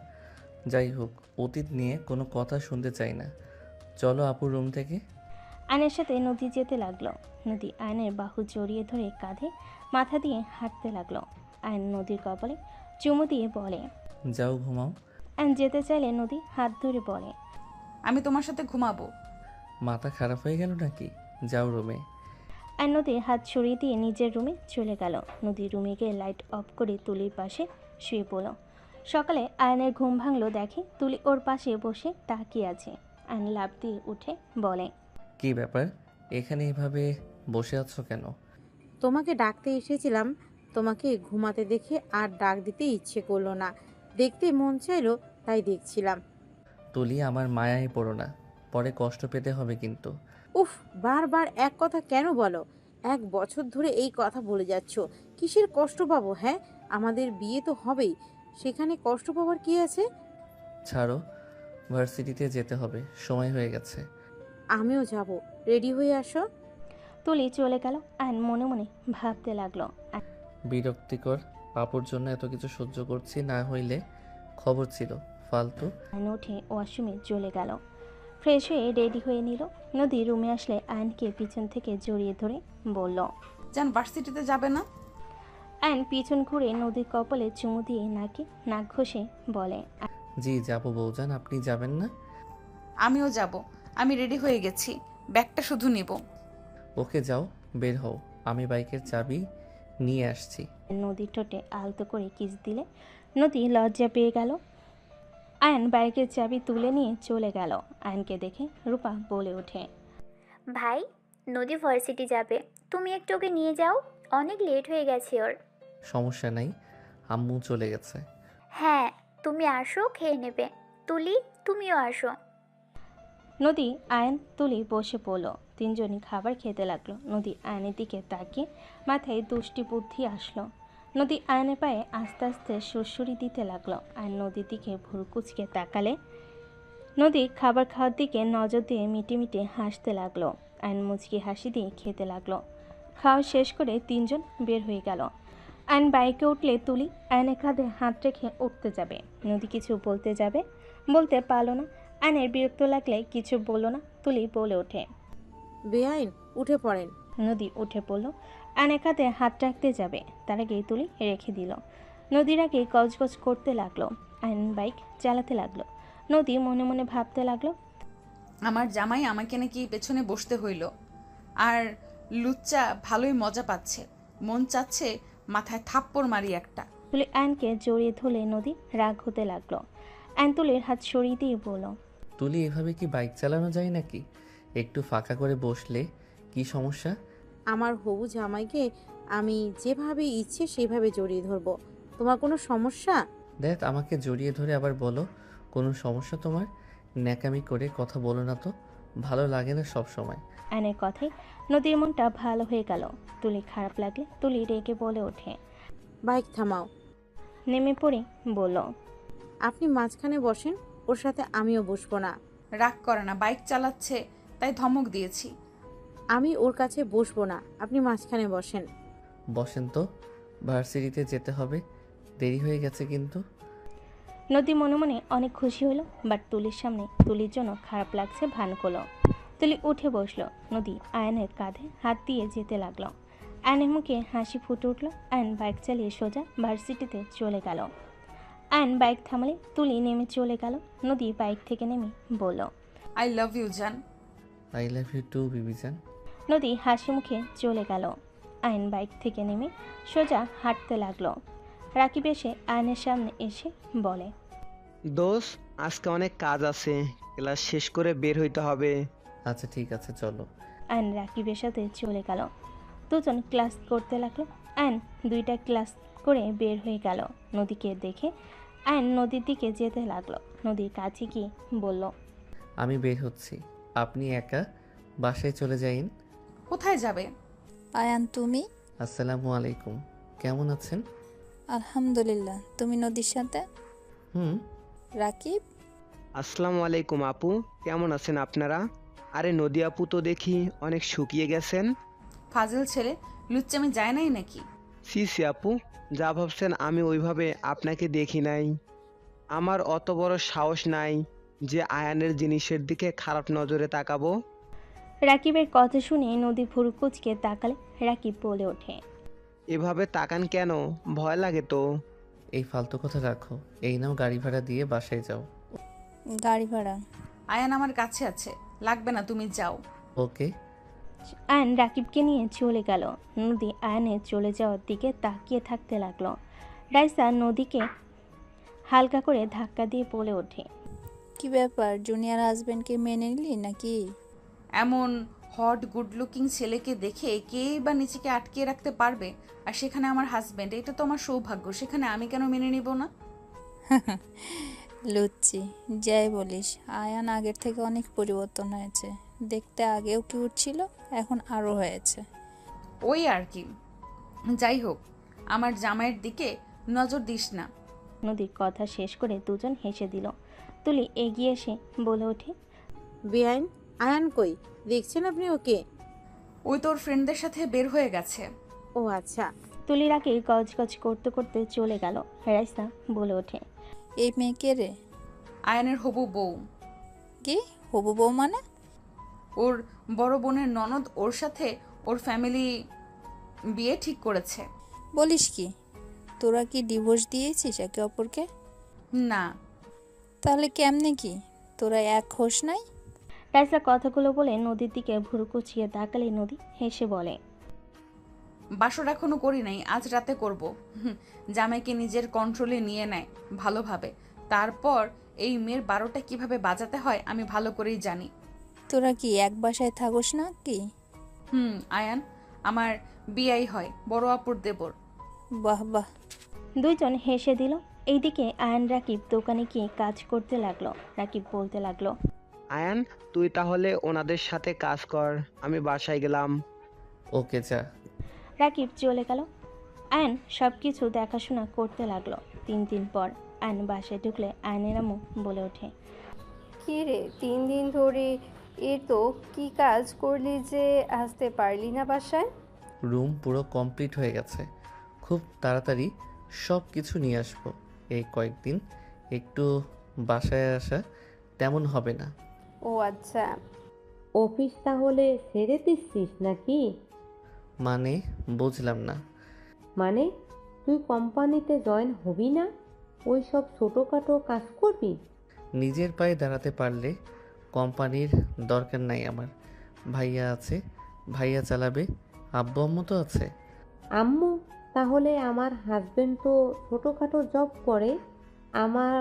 যাই হোক, অতীত নিয়ে কোনো কথা শুনতে চাই না, চলো আপুর রুম থেকে। আয়নের সাথে নদী যেতে লাগলো। নদী আয়নের বাহু জড়িয়ে ধরে কাঁধে মাথা দিয়ে হাঁটতে লাগলো। আয়ন নদীর কপালে চুমু দিয়ে বলে, যাও ঘুমাও। অ্যান যেতে চাইলে নদী হাত ধরে বলে, আমি তোমার সাথে ঘুমাবো। মাথা খারাপ হয়ে গেল নাকি? যাও রুমে। অ্যান নদীর হাত সরিয়ে দিয়ে নিজের রুমে চলে গেল। নদী রুমে গিয়ে লাইট অফ করে তুলির পাশে শুয়ে পড়ল। সকালে আয়নের ঘুম ভাঙলো, দেখে তুলি ওর পাশে বসে তাকিয়ে আছে। আয়ন লাফ দিয়ে উঠে বলে, কি ব্যাপার, এখানে এভাবে বসে আছো কেন? তোমাকে ডাকতে এসেছিলাম, তোমাকে ঘুমাতে দেখে আর ডাক দিতে ইচ্ছে করলো না, দেখতে মন চাইলো তাই দেখছিলাম। তুলি, আমার মায়ায় পড়ো না, পরে কষ্ট পেতে হবে কিন্তু। উফ, বারবার এক কথা কেন বলো? 1 বছর ধরে এই কথা বলে যাচ্ছ, কিসের কষ্ট পাবো? হ্যাঁ, আমাদের বিয়ে তো হবেই, সেখানে কষ্ট পাওয়ার কি আছে? ছাড়ো, ভার্সিটিতে যেতে হবে, সময় হয়ে গেছে। আমিও যাব, রেডি হয়ে আসো। তুলি চলে গেল। আয়ন মনে মনে ভাবতে লাগলো, বিরক্তিকর, পাপুর জন্য এত কিছু সহ্য করছি, না হইলে খবর ছিল ফালতু। আয়ন উঠে ওয়াশরুমে চলে গেল। ফ্রেশ হয়ে রেডি হয়ে নিল। নদী রুমে আসলে আয়নকে পিছন থেকে জড়িয়ে ধরে বলল, জান ভার্সিটিতে যাবে না? আয়ন পিছন ঘুরে নদীর কপালে চুমু দিয়ে নাক ঘষে বলে, জি যাবো বউজান, আপনি যাবেন না? আমিও যাব, আমি রেডি হয়ে গেছি, ব্যাগটা শুধু নিব। ওকে যাও, বের হও, আমি বাইকের চাবি নিয়ে আসছি। নদীর ঠোঁটে আলতো করে কিস দিলে নদী লজ্জা পেয়ে গেল। আয়ন বাইকের চাবি তুলে নিয়ে চলে গেল। আয়নকে দেখে রূপা বলে ওঠে, ভাই, নদী ভার্সিটি যাবে, তুমি একটু ওকে নিয়ে যাও, অনেক লেট হয়ে গেছে ওর। সমস্যা নাই, আম্মু চলে গেছে। হ্যাঁ, তুমি আসো, খেয়ে নেবে। তুলি, তুমিও আসো। নদী, আয়ন, তুলি বসে পড়ল। তিনজনই খাবার খেতে লাগলো। নদী আয়নের দিকে তাকিয়ে মাথায় দুষ্টি বুদ্ধি আসলো। নদী আয়নের পায়ে আস্তে আস্তে সুরসুরি দিতে লাগলো। আয়ন নদীর দিকে ভুরু কুচকে তাকালে নদী খাবার খাওয়ার দিকে নজর দিয়ে মিটে মিটে হাসতে লাগলো। আয়ন মুচকি হাসি দিয়ে খেতে লাগলো। খাওয়া শেষ করে তিনজন বের হয়ে গেল। আয়ন বাইকে উঠলে তুলি আয়নের কাঁধে হাত রেখে উঠতে যাবে। নদী কিছু বলতে যাবে, বলতে পারলো না। আয়নের বিরক্ত লাগলে কিছু বলল না। তুলি বলে ওঠে, বেআইন, উঠে পড়েন। নদী উঠে পড়ল। আয়নের কাঁধে হাত রাখতে যাবে, তার আগেই তুলি রেখে দিল। নদীর আগে গজগজ করতে লাগলো। আয়ন বাইক চালাতে লাগলো। নদী মনে মনে ভাবতে লাগলো, আমার জামাই আমাকে নাকি পেছনে বসতে হইল, আর লুচ্চা ভালোই মজা পাচ্ছে, মন চাচ্ছে মাথায় থাপ্পড় মারি একটা। তুলি আয়নকে জড়িয়ে ধরলে নদী রাগ হতে লাগলো। আয়ন তুলির হাত সরিয়ে দিয়ে বলল, তুলি, এভাবে কি বাইক চালানো যায় নাকি? একটু ফাঁকা করে বসলে কি সমস্যা? আমার হবু জামাইকে আমি যেভাবে ইচ্ছে সেভাবে জড়িয়ে ধরবো, তোমার কোনো সমস্যা? দেখ, আমাকে জড়িয়ে ধরে আবার বলো কোনো সমস্যা তোমার? ন্যাকামি করে কথা বলো না তো, ভালো লাগে না সব সময়। আয়নের কথায় নদীর মনটা ভালো হয়ে গেল। তুলি খারাপ লাগলে তুলি রেগে বলে ওঠে, বাইক থামাও। নেমে পড়ে বলল, আপনি মাঝখানে বসেন, ওর সাথে আমিও বসবো না। রাগ করে না, বাইক চালাচ্ছে তাই ধমক দিয়েছি। আমি ওর কাছে বসবো না, আপনি মাঝখানে বসেন। বসেন তো, ভার্সিটিতে যেতে হবে, দেরি হয়ে গেছে কিন্তু। নদী মনে মনে অনেক খুশি হলো, বাট তুলির সামনে তুলির জন্য খারাপ লাগছে ভান করলো। তুলি উঠে বসলো। নদী আয়নের কাঁধে হাত দিয়ে যেতে লাগলো। আয়নের মুখে হাসি ফুটে উঠলো। আয়ন বাইক চালিয়ে সোজা ভার্সিটিতে চলে গেল। আয়ন বাইক থামালে তুলি নেমে চলে গেল। নদী বাইক থেকে নেমে বলল, আই লাভ ইউ জান। আই লাভ ইউ টু বিবিজান। নদী হাসি মুখে চলে গেল। আয়ন বাইক থেকে নেমে সোজা হাঁটতে লাগলো। রাকিব এসে আয়নের সামনে এসে বলে, দোষ, আজকে অনেক কাজ আছে, ক্লাস শেষ করে বের হইতে হবে। আচ্ছা ঠিক আছে, চলো। আয়ন রাকিবের সাথে চলে গেল। দুজন ক্লাস করতে লাগলো। আয়ন 2টা ক্লাস করে বের হয়ে গেল। নদীকে দেখে আয়ন নদীর দিকে যেতে লাগলো। নদীর কাছে গিয়ে বলল, আমি বের হচ্ছি, আপনি একা বাসায় চলে যাইন। কোথায় যাবে? আয়ান, তুমি? আসসালামু আলাইকুম, কেমন আছেন? আলহামদুলিল্লাহ, তুমি নদীর সাথে? হুম। রাকিব? আসসালামু আলাইকুম আপু, কেমন আছেন আপনারা? আরে নদী আপু তো দেখি অনেক শুকিয়ে গেছেন। ফাজিল ছেলে, লুচ্চামি যায় নাই নাকি? সি সি আপু, যা ভাবছেন আমি ওইভাবে আপনাকে দেখি নাই। আমার অত বড় সাহস নাই যে আয়ানের জিনিসের দিকে খারাপ নজরে তাকাবো। রাকিবের কথা শুনে নদী ভুরু কুচকে তাকালে। রাকিব বলে ওঠে, এভাবে তাকান কেন? ভয় লাগে তো। এই ফালতু কথা রাখো, এই নাও গাড়ি ভাড়া দিয়ে বাসায় যাও। গাড়ি ভাড়া? আয়ান আমার কাছে আছে, লাগবে না, তুমি যাও। ওকে। আয়ন রাকিবকে নিয়ে চলে গেল। নদী আয়নের চলে যাওয়ার দিকে তাকিয়ে থাকতে লাগলো। রাইসা নদীকে হালকা করে ধাক্কা দিয়ে বলে ওঠে, কি ব্যাপার, জুনিয়র হাজবেন্ডকে মেনে নিলি নাকি? এমন হট গুড লুকিং ছেলেকে দেখে কেই বা নিজেকে আটকে রাখতে পারবে? আর সেখানে আমার হাজবেন্ড, এটা তো আমার সৌভাগ্য, সেখানে আমি কেন মেনে নিব না? লুচ্ছি, যাই বলিস, আয়ান আগের থেকে অনেক পরিবর্তন হয়েছে। দেখতে আগেও কিউট ছিল, এখন আরও হয়েছে। ওই আর কি। যাই হোক, আমার জামাইয়ের দিকে নজর দিস না। নদীর কথা শেষ করে দুজন হেসে দিল। তুলি এগিয়ে এসে বলে ওঠে, বেআইন, আয়ান কই? দেখছেন আপনি ওকে? ওই তোর ফ্রেন্ডদের সাথে বের হয়ে গেছে। ও আচ্ছা। তুলির আগে গজগজ করতে করতে চলে গেল। রাইসা বলে ওঠে, এই মেয়ে কে রে? আয়ানের হবু বউ। কি হবু বউ মানে? ওর বড় বোনের ননদ, ওর সাথে ওর ফ্যামিলি বিয়ে ঠিক করেছে। বলিস কি, তোরা কি ডিভোর্স দিয়েছিস একে অপরকে? না। তাহলে কেমনে কি, তোরা এক হোস নাই? রাইসা কথাগুলো বলে নদীর দিকে ভুরু কুচিয়ে তাকালে নদী হেসে বলে, বাসর এখনো করি নাই, আজ রাতে করব। জামাইকে নিজের কন্ট্রোলে নিয়ে নেয় ভালোভাবে, তারপর এই মেয়ের 12টা কিভাবে বাজাতে হয় আমি ভালো করেই জানি। তোরা কি এক বাসায় থাকোস না কি? আয়ান আমার বিয়াই হয়, বড় আপুর দেবর। বাহ বাহ। দুইজন হেসে দিল। এইদিকে আয়ন রাকিব দোকানে গিয়ে কাজ করতে লাগলো। রাকিব বলতে লাগলো, আয়ান, তুই তাহলে ওনাদের সাথে কাজ কর, আমি বাসায় গেলাম। ওকে যা। রাকিব চলে গেল। আয়ন সব কিছু দেখাশোনা করতে লাগলো। 3 দিন পর আয়ন বাসায় ঢুকলে আয়নের আম্মু বলে ওঠে, কি রে, 3 দিন ধরে এ তো কি কাজ করলি যে আসতে পারলি না বাসায়? রুম পুরো কমপ্লিট হয়ে গেছে, খুব তাড়াতাড়ি সব কিছু নিয়ে আসবো। এই কয়েকদিন একটু বাসায় আসা তেমন হবে না। ও আচ্ছা। অফিস তাহলে ছেড়ে দিচ্ছিস নাকি? মানে বুঝলাম না। মানে তুই কোম্পানিতে জয়েন হবি না, ওই সব ছোটোখাটো কাজ করবি? নিজের পায়ে দাঁড়াতে পারলে কোম্পানির দরকার নাই আমার। ভাইয়া আছে, ভাইয়া চালাবে, আব্বু আম্মু তো আছে। আম্মু? তাহলে আমার হাজবেন্ড তো ছোটোখাটো জব করে, আমার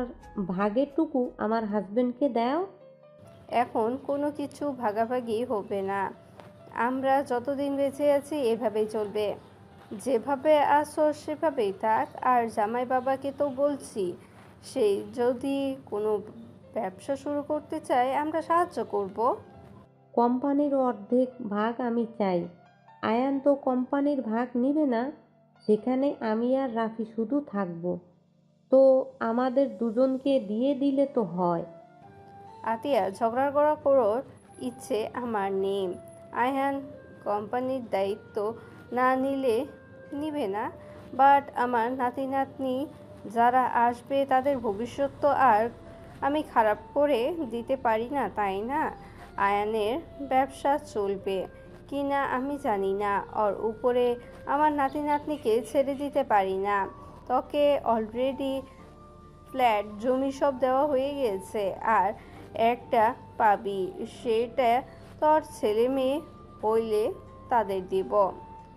ভাগেরটুকু আমার হাজবেন্ডকে দাও। এখন কোনো কিছু ভাগাভাগি হবে না, আমরা যতদিন বেঁচে আছি এভাবেই চলবে। যেভাবে আসো সেভাবেই থাক। আর জামাই বাবাকে তো বলছি, সেই যদি কোনো ব্যবসা শুরু করতে চায় আমরা সাহায্য করব। কোম্পানির অর্ধেক ভাগ আমি চাই। আয়ান তো কোম্পানির ভাগ নিবে না, সেখানে আমি আর রাফি শুধু থাকবো। তো আমাদের দুজনকে দিয়ে দিলে তো হয়। আতিয়া, ঝগড়া করার ইচ্ছে আমার নেই। আয়ান কোম্পানির দায়িত্ব না নিবে না, বাট আমার নাতি নাতনি যারা আসবে তাদের ভবিষ্যৎ তো আর আমি খারাপ করে দিতে পারি না, তাই না? আয়ানের ব্যবসা চলবে কি না আমি জানি না, ওর উপরে আমার নাতি নাতনিকে ছেড়ে দিতে পারি না। তোকে অলরেডি ফ্ল্যাট জমি সব দেওয়া হয়ে গেছে, আর একটা পাবি, সেটা তোর ছেলে মেয়ে হইলে তাদের দিব।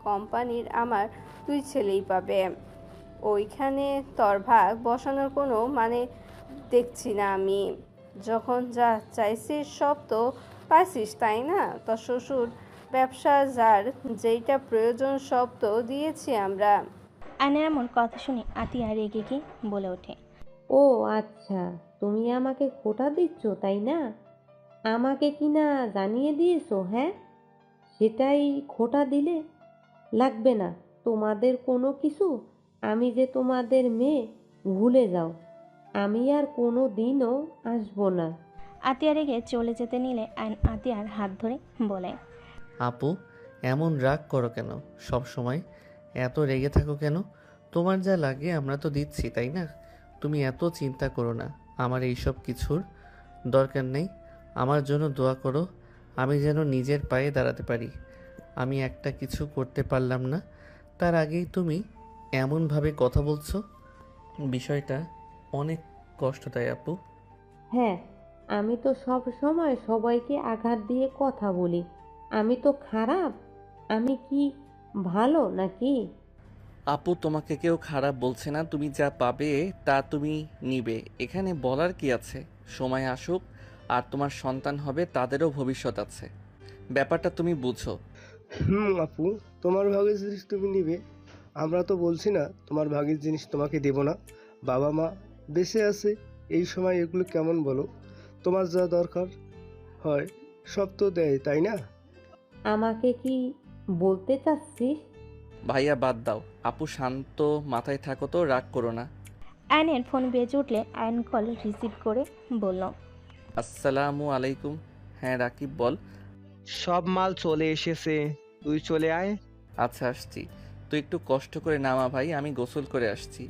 কোম্পানির আমার 2 ছেলেই পাবে, ওইখানে তোর ভাগ বসানোর কোনো মানে দেখছি না আমি। যখন যা চাইছিস সব তো পাইছিস, তাই না? তোর শ্বশুর ব্যবসা, যার যেইটা প্রয়োজন সব তো দিয়েছি আমরা। আয়নের এমন কথা শুনে আতিয়া রেগে গিয়ে বলে ওঠে, ও আচ্ছা, তুমি আমাকে খোটা দিচ্ছ তাই না? আমাকে কি না জানিয়ে দিয়েছো? হ্যাঁ, সেটাই খোটা দিলে? লাগবে না তোমাদের কোনো কিছু। আমি যে তোমাদের মেয়ে, ভুলে যাও। আমি আর কোনো দিনও আসবো না। আতিয়া রেগে চলে যেতে নিলে আয়ন আতিয়ার হাত ধরে বলে, আপু, এমন রাগ করো কেন? সব সময় এত রেগে থাকো কেন? তোমার যা লাগে আমরা তো দিচ্ছি, তাই না? তুমি এত চিন্তা করো না, আমার এইসব কিছুর দরকার নেই। আমার জন্য দোয়া করো, আমি যেন নিজের পায়ে দাঁড়াতে পারি। আমি একটা কিছু করতে পারলাম না, তার আগেই তুমি এমনভাবে কথা বলছো। বিষয়টা অনেক কষ্ট দেয় আপু। হ্যাঁ, আমি তো সব সময় সবাইকে আঘাত দিয়ে কথা বলি। আমি তো খারাপ? আমি কি ভালো নাকি? আপু তোমাকে কেউ খারাপ বলছে না, তুমি যা পাবে তা তুমি নিবে, এখানে বলার কি আছে? সময় আসুক, আর তোমার সন্তান হবে, তাদেরও ভবিষ্যৎ আছে, ব্যাপারটা তুমি বুঝো। আপু, তোমার ভাগের জিনিস তুমি নিবে, আমরা তো বলছি না তোমার ভাগের জিনিস তোমাকে দেব না। বাবা মা বেঁচে আছে এই সময়, এগুলো কেমন বলো? তোমার যা দরকার হয় সব তো দেয়, তাই না? আমাকে কি বলতে চাচ্ছিস? ভাইয়া বাদ দাও, আপু শান্ত মাথায় থাকো তো, রাগ করো না। আয়নের ফোন বেজে উঠলে আয়ন কল রিসিভ করে বলল, আসসালামু আলাইকুম। হ্যাঁ রাকিব বল। সব মাল চলে এসেছে, তুই চলে আয়। আচ্ছা আসছি, তুই একটু কষ্ট করে নামা ভাই, আমি গোসল করে আসছি।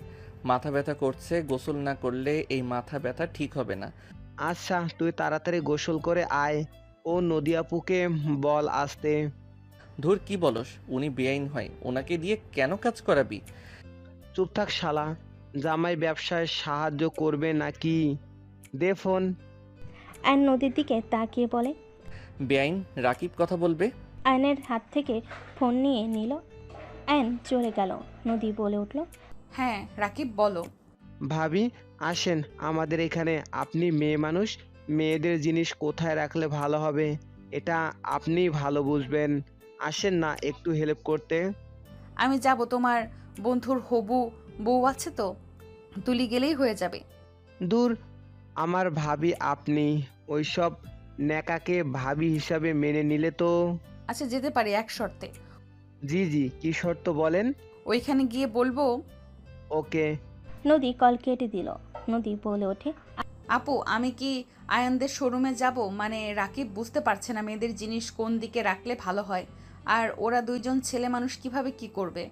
মাথা ব্যথা করছে, গোসল না করলে এই মাথা ব্যথা ঠিক হবে না। আচ্ছা তুই তাড়াতাড়ি গোসল করে আয়। ও নদী আপুকে বল আসতে। ধুর কি বলস, উনি বেআইন হয়, ওনাকে দিয়ে কেন কাজ করাবি? চুপ থাক শালা, জামাই ব্যবসায় সাহায্য করবে নাকি? দে ফোন। আয়ন নদীর দিকে তাকিয়ে বলে। বেআইন রাকিব কথা বলবে। আয়নের হাত থেকে ফোন নিয়ে নিল। আয়ন চলে গেল। নদী বলে উঠল, হ্যাঁ রাকিব বলো। ভাবি আসেন আমাদের এখানে, আপনি মেয়ে মানুষ, মেয়েদের জিনিস কোথায় রাখলে ভালো হবে এটা আপনিই ভালো বুঝবেন। আসেন না একটু হেল্প করতে। আমি যাব, তোমার বন্ধুর হবু বউ আছে তো, তুলি গেলেই হয়ে যাবে। দূর, আমার ভাবি আপনি ওইসব ন্যাকাকে ভাবি হিসাবে মেনে নিলে তো। আচ্ছা যেতে পারি এক শর্তে। জি জি, কি শর্ত বলেন? ওইখানে গিয়ে বলবো। ওকে। নদী কল কেটে দিল। নদী বলে ওঠে, আপু আমি কি আয়ানদের শোরুমে যাব? মানে রাকিব বুঝতে পারছে না মেয়েদের জিনিস কোন দিকে রাখলে ভালো হয়, আর ওরা দুইজন ছেলে মানুষ কিভাবে কি করবে।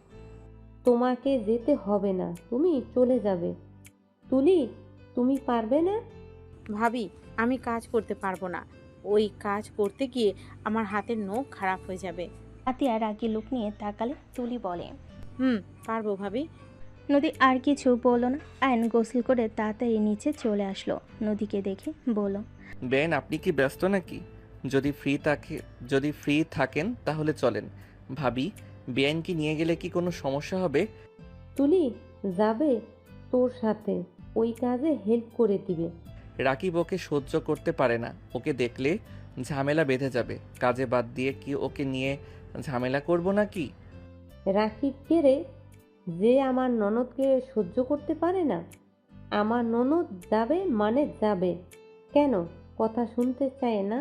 তোমাকে যেতে হবে না, তুমি চলে যাবে। তুলি, তুমি পারবে না? ভাবি, আমি কাজ করতে পারবো না। ওই কাজ করতে গিয়ে আমার হাতের নখ খারাপ হয়ে যাবে। আতিয়া রাগি লুক নিয়ে তাকালে তুলি বলে, পারবো ভাবি। নদী আর কিছু বলল না। আয়ন গোসল করে তাড়াতাড়ি নিচে চলে আসলো। নদীকে দেখে বলল, বেআইন আপনি কি ব্যস্ত নাকি? যদি ফ্রি থাকেন তাহলে চলেন। ভাবি, বেআইনকে নিয়ে গেলে কি কোনো সমস্যা হবে? তুলি যাবে তোর সাথে, ওই কাজে হেল্প করে দিবে। রাকিব ওকে সহ্য করতে পারে না, ওকে দেখলে ঝামেলা বেঁধে যাবে। কাজে বাদ দিয়ে কি ওকে নিয়ে ঝামেলা করব নাকি? রাকিব কে রে, যে আমার ননদকে সহ্য করতে পারে না? আমার ননদ যাবে মানে যাবে। কেন কথা শুনতে চায় না?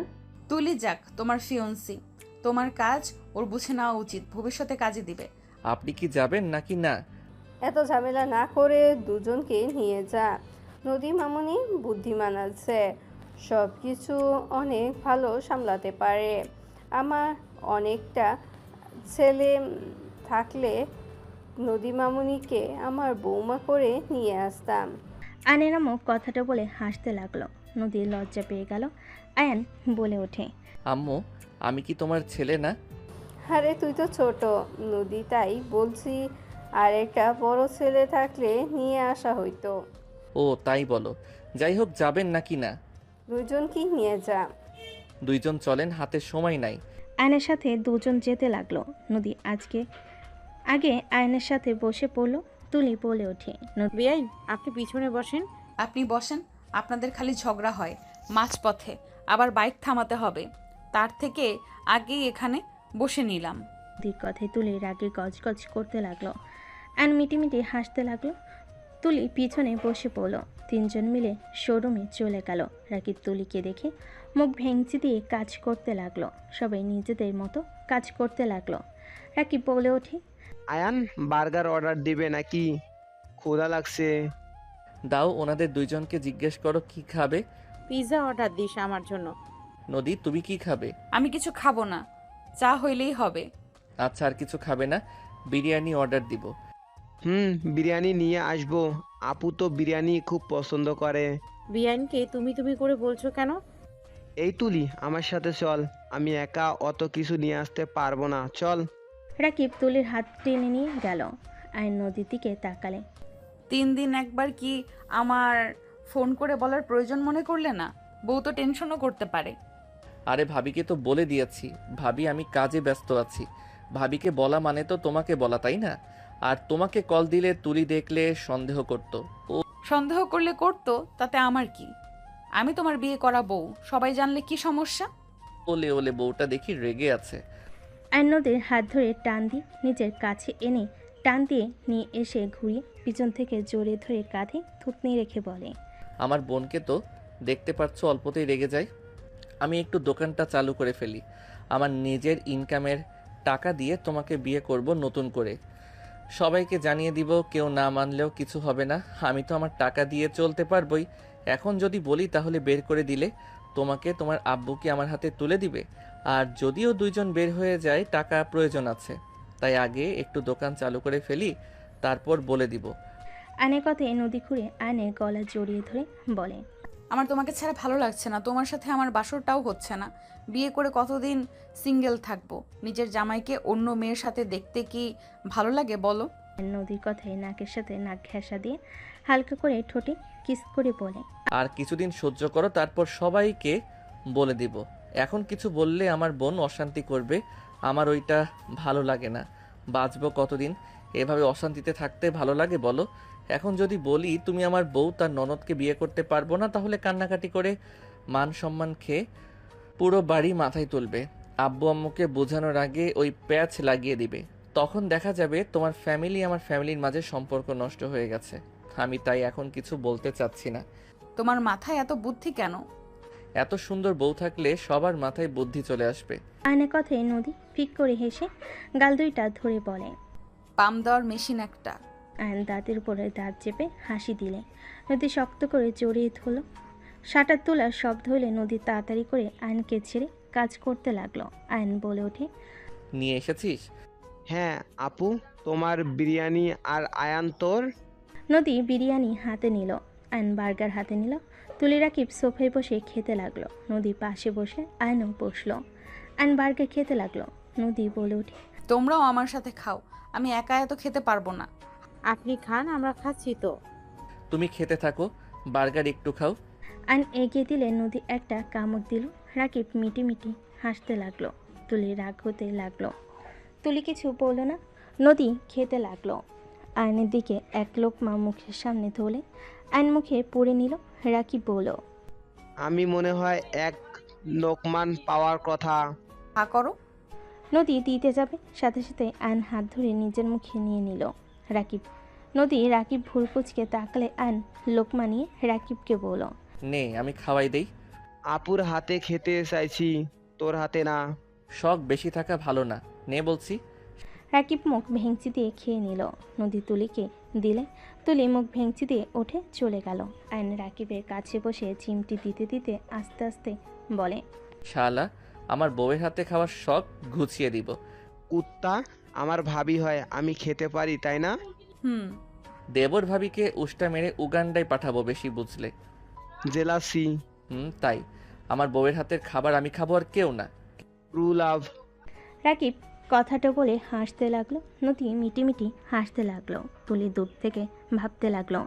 তুলি যাক, তোমার ফিয়ন্সি, তোমার কাজ ওর বুঝে নেওয়া উচিত, ভবিষ্যতে কাজে দিবে। আপনি কি যাবেন নাকি না? এত ঝামেলা না করে দুজনকে নিয়ে যা। নদী মামুনি বুদ্ধিমান আছে, সব কিছু অনেক ভালো সামলাতে পারে। আমার অনেকটা ছেলে থাকলে নদী মামুনিকে আমার বৌমা করে নিয়ে আসতাম। আয়নের আম্মু কথাটা বলে হাসতে লাগলো। নদীর লজ্জা পেয়ে গেল। আয়ন বলে ওঠে, আম্মু, আমি কি তোমার ছেলে না? আরে তুই তো ছোট নদী, তাই বলছি, আর একটা বড় ছেলে থাকলে নিয়ে আসা হইতো। ও তাই বলো। যাই হোক, যাবেন নাকি না? দুজন কি নিয়ে যা। দুইজন চলেন, হাতে সময় নাই। আয়নের সাথে দুজন যেতে লাগলো। নদী আগে আয়নের সাথে বসে পড়লো। তুলি বলে ওঠে, বেআইন, আপনি পিছনে বসেন। আপনি বসেন, আপনাদের খালি ঝগড়া হয় মাঝপথে, আবার বাইক থামাতে হবে, তার থেকে আগেই এখানে বসে নিলাম। নদীর কথায় তুলি রাগে গজগজ করতে লাগলো। আয়ন মিটিমিটি হাসতে লাগলো। তুলি পিছনে বসে পড়লো। তিনজন মিলে শোরুমে চলে গেল। রাকিব তুলিকে দেখে মুখ ভেঙচি দিয়ে কাজ করতে লাগলো। সবাই নিজেদের মতো কাজ করতে লাগলো। রাকিব বলে ওঠে, আয়ান বার্গার অর্ডার দিবে নাকি? ক্ষুধা লাগছে। দাও, ওনাদের দুইজনকে জিজ্ঞেস করো কি খাবে। পিৎজা অর্ডার দিস আমার জন্য। নদী, তুমি কি খাবে? আমি কিছু খাবো না, চা হইলেই হবে। আচ্ছা, আর কিছু খাবে না? বিরিয়ানি অর্ডার দিব। বিরিয়ানি নিয়ে আসবো। আপু তো বিরিয়ানি খুব পছন্দ করে। বেআইনকে তুমি তুমি করে বলছো কেন? এই তুলি আমার সাথে চল, আমি একা অত কিছু নিয়ে আসতে পারবো না, চল। রাকিব তুলির হাত টেনে নিয়ে গেল। আয়ন নদীর দিকে তাকালে। 3 দিন একবার কি আমার ফোন করে বলার প্রয়োজন মনে করলে না? বউ তো টেনশনও করতে পারে। আরে ভাবিকে তো বলে দিয়েছি, ভাবি আমি কাজে ব্যস্ত আছি। ভাবিকে বলা মানে তো তোমাকে বলা, তাই না? আর তোমাকে কল দিলে তুলি দেখলে সন্দেহ করতো। ও সন্দেহ করলে করতো, তাতে আমার কি? আমি তোমার বিয়ে করা বউ, সবাই জানলে কি সমস্যা? ওলে ওলে, বউটা দেখি রেগে আছে। আয়ন নদীর হাত ধরে টান দিয়ে নিজের কাছে এনে টান দিয়ে নিয়ে এসে ঘুরিয়ে পিছন থেকে জড়িয়ে ধরে কাঁধে থুতনি রেখে বলে, আমার বোনকে তো দেখতে পাচ্ছ অল্পতেই রেগে যায়। আমি একটু দোকানটা চালু করে ফেলি, আমার নিজের ইনকামের টাকা দিয়ে তোমাকে বিয়ে করব নতুন করে। সবাইকে জানিয়ে দিব, কেউ না মানলেও কিছু হবে না। আমি তো আমার টাকা দিয়ে চলতে পারবই। এখন যদি বলি তাহলে বের করে দিলে তোমাকে তোমার আব্বুকে আমার হাতে তুলে দিবে। আর যদিও দুইজন বের হয়ে যায়, টাকা প্রয়োজন আছে, তাই আগে একটু দোকান চালু করে ফেলি, তারপর বলে দিব। আয়নের কথায় নদী ঘুরে আয়নের গলা জড়িয়ে ধরে বলে, আমার তোমাকে ছাড়া ভালো লাগছে না, তোমার সাথে আমার বাসরটাও হচ্ছে না। বিয়ে করে কতদিন সিঙ্গেল থাকবো? নিজের জামাইকে অন্য মেয়ের সাথে দেখতে কি ভালো লাগে বলো? নদীর কথায় নাকের সাথে নাক ঘেঁষা দিয়ে হালকা করে ঠোঁটে কিস করে বলে, আর কিছুদিন সহ্য করো, তারপর সবাইকে বলে দিব। এখন কিছু বললে আমার বোন অশান্তি করবে, আমার ওইটা ভালো লাগে না। বাঁচবো কতদিন এভাবে অশান্তিতে থাকতে? ভালো লাগে বলো? এখন যদি বলি তুমি আমার বউ, তার ননদকে বিয়ে করতে পারবো না, তাহলে কান্নাকাটি করে মান সম্মান খেয়ে পুরো বাড়ি মাথায় তুলবে। আব্বু আম্মুকে বোঝানোর আগে ওই প্যাচ লাগিয়ে দিবে। তখন দেখা যাবে তোমার ফ্যামিলি আমার ফ্যামিলির মাঝে সম্পর্ক নষ্ট হয়ে গেছে। আমি তাই এখন কিছু বলতে চাচ্ছি না। তোমার মাথায় এত বুদ্ধি কেন? এত সুন্দর বউ থাকলে সবার মাথায় বুদ্ধি চলে আসবে। আয়নের কথায় নদী ফিক করে হেসে গাল দুইটা ধরে বলে, পাম দেওয়ার মেশিন একটা। আয়ন দাঁতের উপরে দাঁত চেপে হাসি দিলে নদী শক্ত করে জড়িয়ে ধরল। শাটার তোলার শব্দ হলে নদী তাড়াতাড়ি করে আয়নকে ছেড়ে কাজ করতে লাগলো। আয়ন বলে ওঠে, নিয়ে এসেছিস? হ্যাঁ আপু, তোমার বিরিয়ানি। আর আয়ান তোর? নদী বিরিয়ানি হাতে নিল, আয়ন বার্গার হাতে নিল। তুলি রাকিব সোফায় বসে খেতে লাগলো। নদী পাশে বসে আয়নও বসলো। আয়ন বার্গার খেতে লাগলো। নদী বলে ওঠে, তোমরাও আমার সাথে খাও, আমি একা এত খেতে পারবো না। আপনি খান, আমরা খাচ্ছি তো। তুমি খেতে থাকো, বার্গার একটু খাও। আয়ন এগিয়ে দিলে নদী একটা কামড় দিল। রাকিব মিটি মিটি হাসতে লাগলো। তুলি রাগ হতে লাগলো। তুলি কিছু বলল না। নদী খেতে লাগলো। আয়নের দিকে এক লোকমা মুখের সামনে ধরলে আয়ন মুখে পুড়ে নিল। রাকিব বলল, আমি মনে হয় এক লোকমান পাওয়ার কথা। হা করো। নদী দিতে যাবে, সাথে সাথে আয়ন হাত ধরে নিজের মুখে নিয়ে নিল। রাকিব রাকিব ভুল কুচকে তাকালে আয়ন লোকমা নিয়ে রাকিবকে বলল, নে আমি খাওয়াই দেই। আপুর হাতে খেতে চাইছি, তোর হাতে না। শখ বেশি থাকা ভালো না, নে বলছি। রাকিব মুখ ভেঙচি দিয়ে খেয়ে নিল। নদী তুলিকে দিলে তুলি মুখ ভেঙচি দিয়ে উঠে চলে গেল। আয়ন রাকিবের কাছে বসে চিমটি দিতে দিতে আস্তে আস্তে বলে, শালা, আমার বউয়ের হাতে খাওয়ার শখ ঘুচিয়ে দিব। কুত্তা, আমার ভাবি হয়, আমি খেতে পারি তাই না? হুম। দেবর ভাবিকে উষ্টা মেরে উগান্ডায় পাঠাবো বেশি বুঝলে। জেলাসি। তাই আমার বউয়ের হাতের খাবার আমি খাবো, আর কেউ না। True love. রাকিব কথাটা বলে হাসতে লাগলো। নদী মিটিমিটি হাসতে লাগলো। তুলি দূর থেকে ভাবতে লাগলো,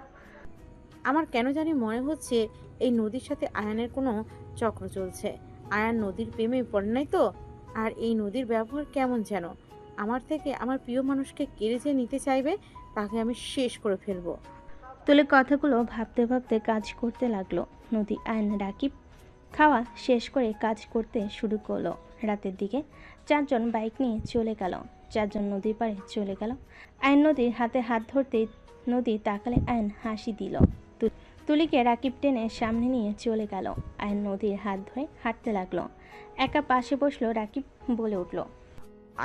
আমার কেন জানি মনে হচ্ছে এই নদীর সাথে আয়ানের কোনো চক্র চলছে। আয়ান নদীর প্রেমে পড়ে নাই তো? আর এই নদীর ব্যবহার কেমন যেন। আমার থেকে আমার প্রিয় মানুষকে কেড়ে যে নিতে চাইবে, তাকে আমি শেষ করে ফেলবো। তুলি কথাগুলো ভাবতে ভাবতে কাজ করতে লাগলো। নদী আয়ন রাকিব খাওয়া শেষ করে কাজ করতে শুরু করলো। রাতের দিকে 4 জন বাইক নিয়ে চলে গেল। 4 জন নদীর পাড়ে চলে গেল। আয়ন নদীর হাতে হাত ধরতেই নদী তাকালে আয়ন হাসি দিল। তুলিকে রাকিব টেনে সামনে নিয়ে চলে গেল। আয়ন নদীর হাত ধরে হাঁটতে লাগলো। একা পাশে বসলো। রাকিব বলে উঠল,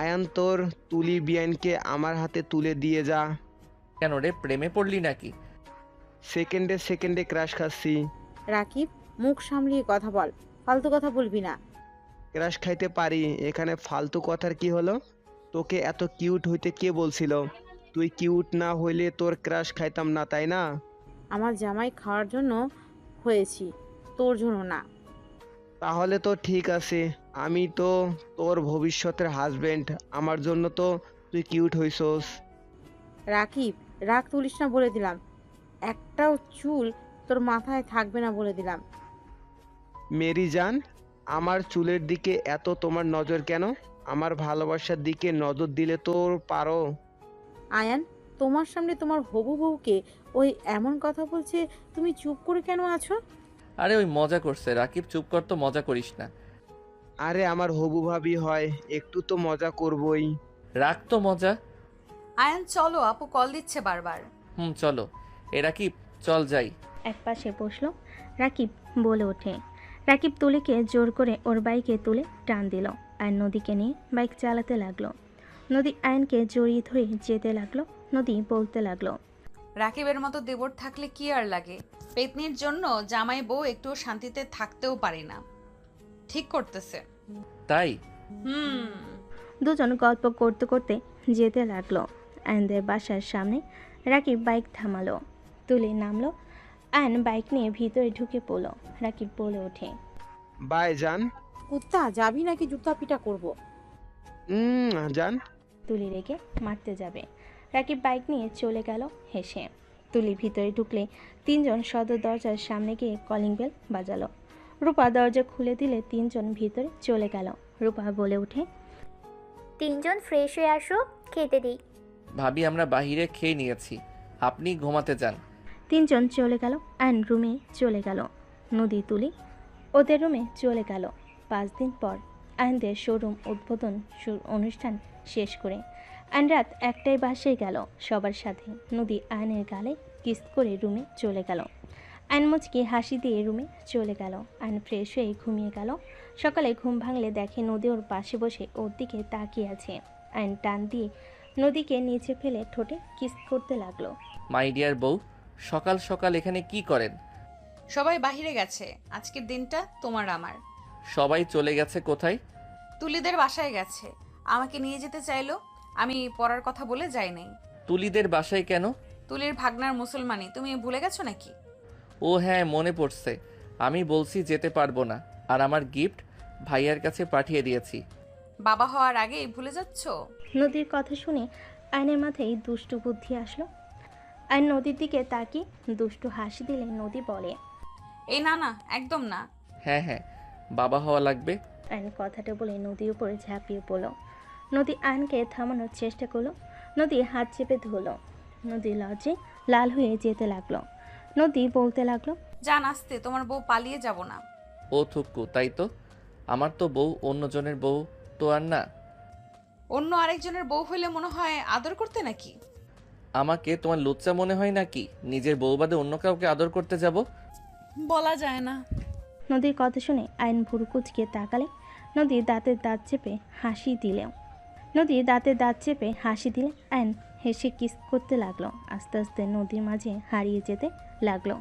আয়ান তোর তুলি বিয়ানকে আমার হাতে তুলে দিয়ে যা। কেন রে, প্রেমে পড়লি নাকি? সেকেন্ডে সেকেন্ডে ক্রাশ খাচ্ছি। রাকিব, মুখ সামলিয়ে কথা বল, ফালতু কথা বলবি না। ক্রাশ খাইতে পারি, এখানে ফালতু কথার কি হলো? তোকে এত কিউট হইতে কে বলছিল? তুই কিউট না হইলে তোর ক্রাশ খাইতাম না, তাই না? আমার জামাই খাওয়ার জন্য হয়েছি, তোর জন্য না। তাহলে তো ঠিক আছে, আমি তো তোর ভবিষ্যতের হাজবেন্ড, আমার জন্য তো তুই কিউট হইছস। রাকিব, রাগ তুলিস না বলে দিলাম। একটাও চুল তোর মাথায় থাকবে না বলে দিলাম। মেরি জান, আমার চুলের দিকে এত তোমার নজর কেন? আমার ভালোবাসার দিকে নজর দিলে তো পারো। আয়ান, তোমার সামনে তোমার হবু বউকে ওই এমন কথা বলছে, তুমি চুপ করে কেন আছো? আরে ওই মজা করছে, রাকিব চুপ কর তো, মজা করিস না। আরে আমার হবু ভাবি হয়, একটু তো মজা করবই। রাখ তো মজা। আয়ান চলো, আপু কল দিচ্ছে বারবার। চলো। এ রাকিব, চল যাই। এক পাশে বসলো রাকিব, বলে ওঠে। রাকিব তুলিকে জোর করে ওর বাইকে তুলে টান দিল। আর নদীকে নিয়ে বাইক চালাতে লাগলো। নদী আয়নকে জড়িয়ে ধরে যেতে লাগলো। নদী বলতে লাগলো, রাকিবের মতো দেবর থাকলে কি আর লাগে? পেতনির জন্য জামাই বউ একটু শান্তিতে থাকতেও পারি না। ঠিক করতেছে। তাই? হুম। দুজন গল্প করতে করতে যেতে লাগলো। আয়নদের বাসার সামনে রাকিব বাইক থামালো। তুলে নামলো। আয়ন বাইক নিয়ে ভিতরে ঢুকে পড়লো। রাকিব বলে ওঠে, বাই জান। কুত্তা, যাবি নাকি জুতা পিটা করবো? জান। তুলি রেখে মারতে যাবে। রাকিব বাইক নিয়ে চলে গেল হেসে। তুলি ভিতরে ঢুকলে তিনজন সদর দরজার সামনে গিয়ে কলিং বেল বাজালো। রূপা দরজা খুলে দিলে তিনজন ভিতরে চলে গেল। রূপা বলে ওঠে, তিনজন ফ্রেশ হয়ে আসো, খেতে দিই। ভাবি আমরা বাহিরে খেয়ে নিয়েছি, আপনি ঘুমাতে যান। তিনজন চলে গেল। অ্যান্ড রুমে চলে গেল। নদী তুলি ওদের রুমে চলে গেল। 5 দিন পর আয়নদের শোরুম উদ্বোধন অনুষ্ঠান শেষ করে আয়ন রাত 1টায় বাসায় গেল সবার সাথে। নদী আয়নের গালে কিস করে রুমে চলে গেল। আয়ন মুচকি হাসি দিয়ে রুমে চলে গেল। আয়ন ফ্রেশ হয়ে ঘুমিয়ে গেল। সকালে ঘুম ভাঙলে দেখে নদী ওর পাশে বসে ওর দিকে তাকিয়ে আছে। আয়ন টান দিয়ে নদীকে নিচে ফেলে ঠোঁটে কিস করতে লাগলো। মাই ডিয়ার বউ, সকাল সকাল এখানে কি করেন? সবাই বাহিরে গেছে, আজকের দিনটা তোমার আমার। সবাই চলে গেছে কোথায়? তুলিদের বাসায় গেছে, আমাকে নিয়ে যেতে চাইলো। আমি পড়ার কথা বলে যাই নাই। তুলিদের বাসায় কেন? তুলির ভাগনার মুসলমানি, তুমি ভুলে গেছো নাকি? ও হ্যাঁ, মনে পড়ছে। আমি বলছি যেতে পারবো না, আর আমার গিফট ভাইয়ার কাছে পাঠিয়ে দিয়েছি। বাবা হওয়ার আগেই ভুলে যাচ্ছ? নদীর কথা শুনে আয়নের মাথায় দুষ্টু বুদ্ধি আসলো। আয়ন নদীর দিকে তাকিয়ে দুষ্টু হাসি দিলে নদী বলে, এই না না, একদম না। হ্যাঁ হ্যাঁ, বাবা হওয়া লাগবে। আয়ন কথাটা বলে নদীর উপরে ঝাঁপিয়ে পড়ল। নদী আয়নকে থামানোর চেষ্টা করলো। নদী হাত চেপে ধরল। নদী লজ্জে লাল হয়ে যেতে লাগলো। নদী বলতে লাগলো, জান আসতে, তোমার বউ পালিয়ে যাব না। ও থুক্কু, তাই তো। আমার তো বউ অন্যজনের বউ তো আর না। অন্য আরেকজনের বউ হইলে মনে হয় আদর করতে নাকি? আমাকে তোমার লুচ্চা মনে হয় নাকি নিজের বউ বাদে অন্য কাউকে আদর করতে যাব? বলা যায় না। নদীর কথা শুনে আয়ন ভুরু কুচকে তাকালে। নদী দাঁতের দাঁত চেপে হাসি দিলেও আয়ন হেসে কিস করতে লাগলো। আস্তে আস্তে নদীর মাঝে হারিয়ে যেতে লাগলো।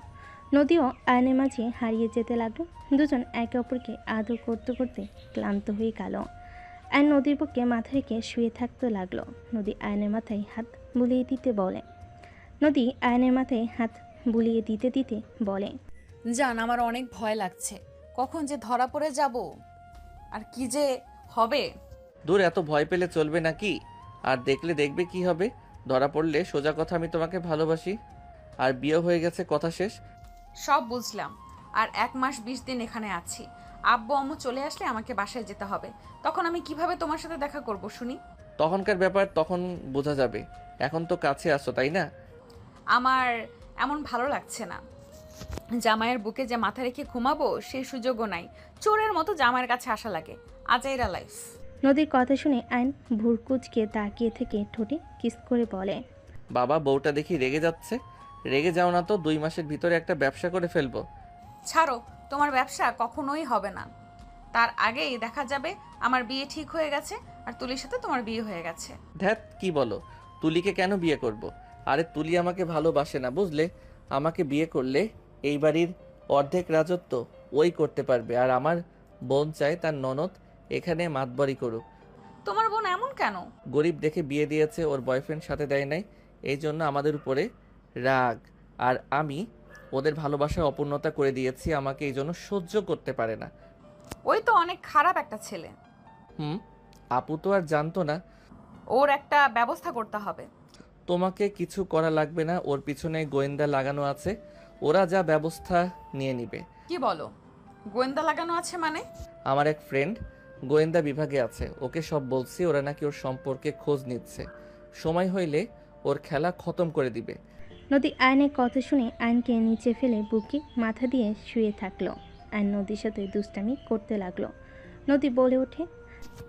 নদীও আয়নের মাঝে হারিয়ে যেতে লাগলো। দুজন একে অপরকে আদর করতে করতে ক্লান্ত হয়ে গেল। আয়ন নদীর বুকে মাথা রেখে শুয়ে থাকতে লাগলো। নদী আয়নের মাথায় হাত বুলিয়ে দিতে বলে, জান আমার অনেক ভয় লাগছে, কখন যে ধরা পড়ে যাব আর কি যে হবে। দূর, এত ভয় পেলে চলবে নাকি? আর দেখলে দেখবে কি হবে। ধরা পড়লে সোজা কথা, আমি তোমাকে ভালোবাসি আর বিয়ে হয়ে গেছে, কথা শেষ। সব বুঝলাম, আর 1 মাস 20 দিন এখানে আছি। আব্বু আম্মু চলে আসলে আমাকে বাসায় যেতে হবে। তখন আমি কিভাবে তোমার সাথে দেখা করব শুনি? তখনকার ব্যাপার তখন বোঝা যাবে। এখন তো কাছে আসো, তাই না? আমার এমন ভালো লাগছে না। জামাইয়ের বুকে যে মাথা রেখে ঘুমাবো সেই সুযোগও নাই। চোরের মতো জামাইয়ের কাছে আসা লাগে। আজাইরা লাইফ। নদীর কথা শুনে আয়ন ভুরকুচকে তাকিয়ে থেকে ঠোঁটে কিস করে বলে, বাবা, বউটা দেখি রেগে যাচ্ছে। রেগে যাও না তো, 2 মাসের ভিতরে একটা ব্যবসা করে ফেলবো। ছাড়ো, তোমার ব্যবসা কখনোই হবে না। তার আগেই দেখা যাবে আমার বিয়ে ঠিক হয়ে গেছে আর তুলির সাথে তোমার বিয়ে হয়ে গেছে। ধ্যাত, কি বলো? তুলিকে কেন বিয়ে করব? আরে তুলি আমাকে ভালোবাসে না, বুঝলে? আমাকে বিয়ে করলে এই বাড়ির অর্ধেক রাজত্ব ওই করতে পারবে, আর আমার বোন চায় তার ননদ এখানে মাতবরি করুক। তোমার বোন এমন কেন? গরিব দেখে বিয়ে দিয়েছে, ওর বয়ফ্রেন্ড সাথে দেয় নাই, এই জন্য আমাদের উপরে রাগ। আর আমি ওদের ভালোবাসার অপূর্ণতা করে দিয়েছি, আমাকে এই জন্য সহ্য করতে পারে না। ওই তো অনেক খারাপ একটা ছেলে। আপু তো আর জানতো না। ওর একটা ব্যবস্থা করতে হবে। তোমাকে কিছু করা লাগবে না, ওর পিছনে গোয়েন্দা লাগানো আছে, ওরা যা ব্যবস্থা নিয়ে নিবে। কি বলো? গোয়েন্দা লাগানো আছে মানে? আমার এক ফ্রেন্ড গোয়েন্দা বিভাগে আছে, ওকে সব বলছি, ওরা নাকি ওর সম্পর্কে খোঁজ নিচ্ছে, সময় হইলে ওর খেলা খতম করে দিবে। নদী আয়নের কথা শুনে আয়নকে নিচে ফেলে বুকে মাথা দিয়ে শুয়ে থাকলো। আয়ন নদীর সাথে দুষ্টামি করতে লাগলো। নদী বলে ওঠে,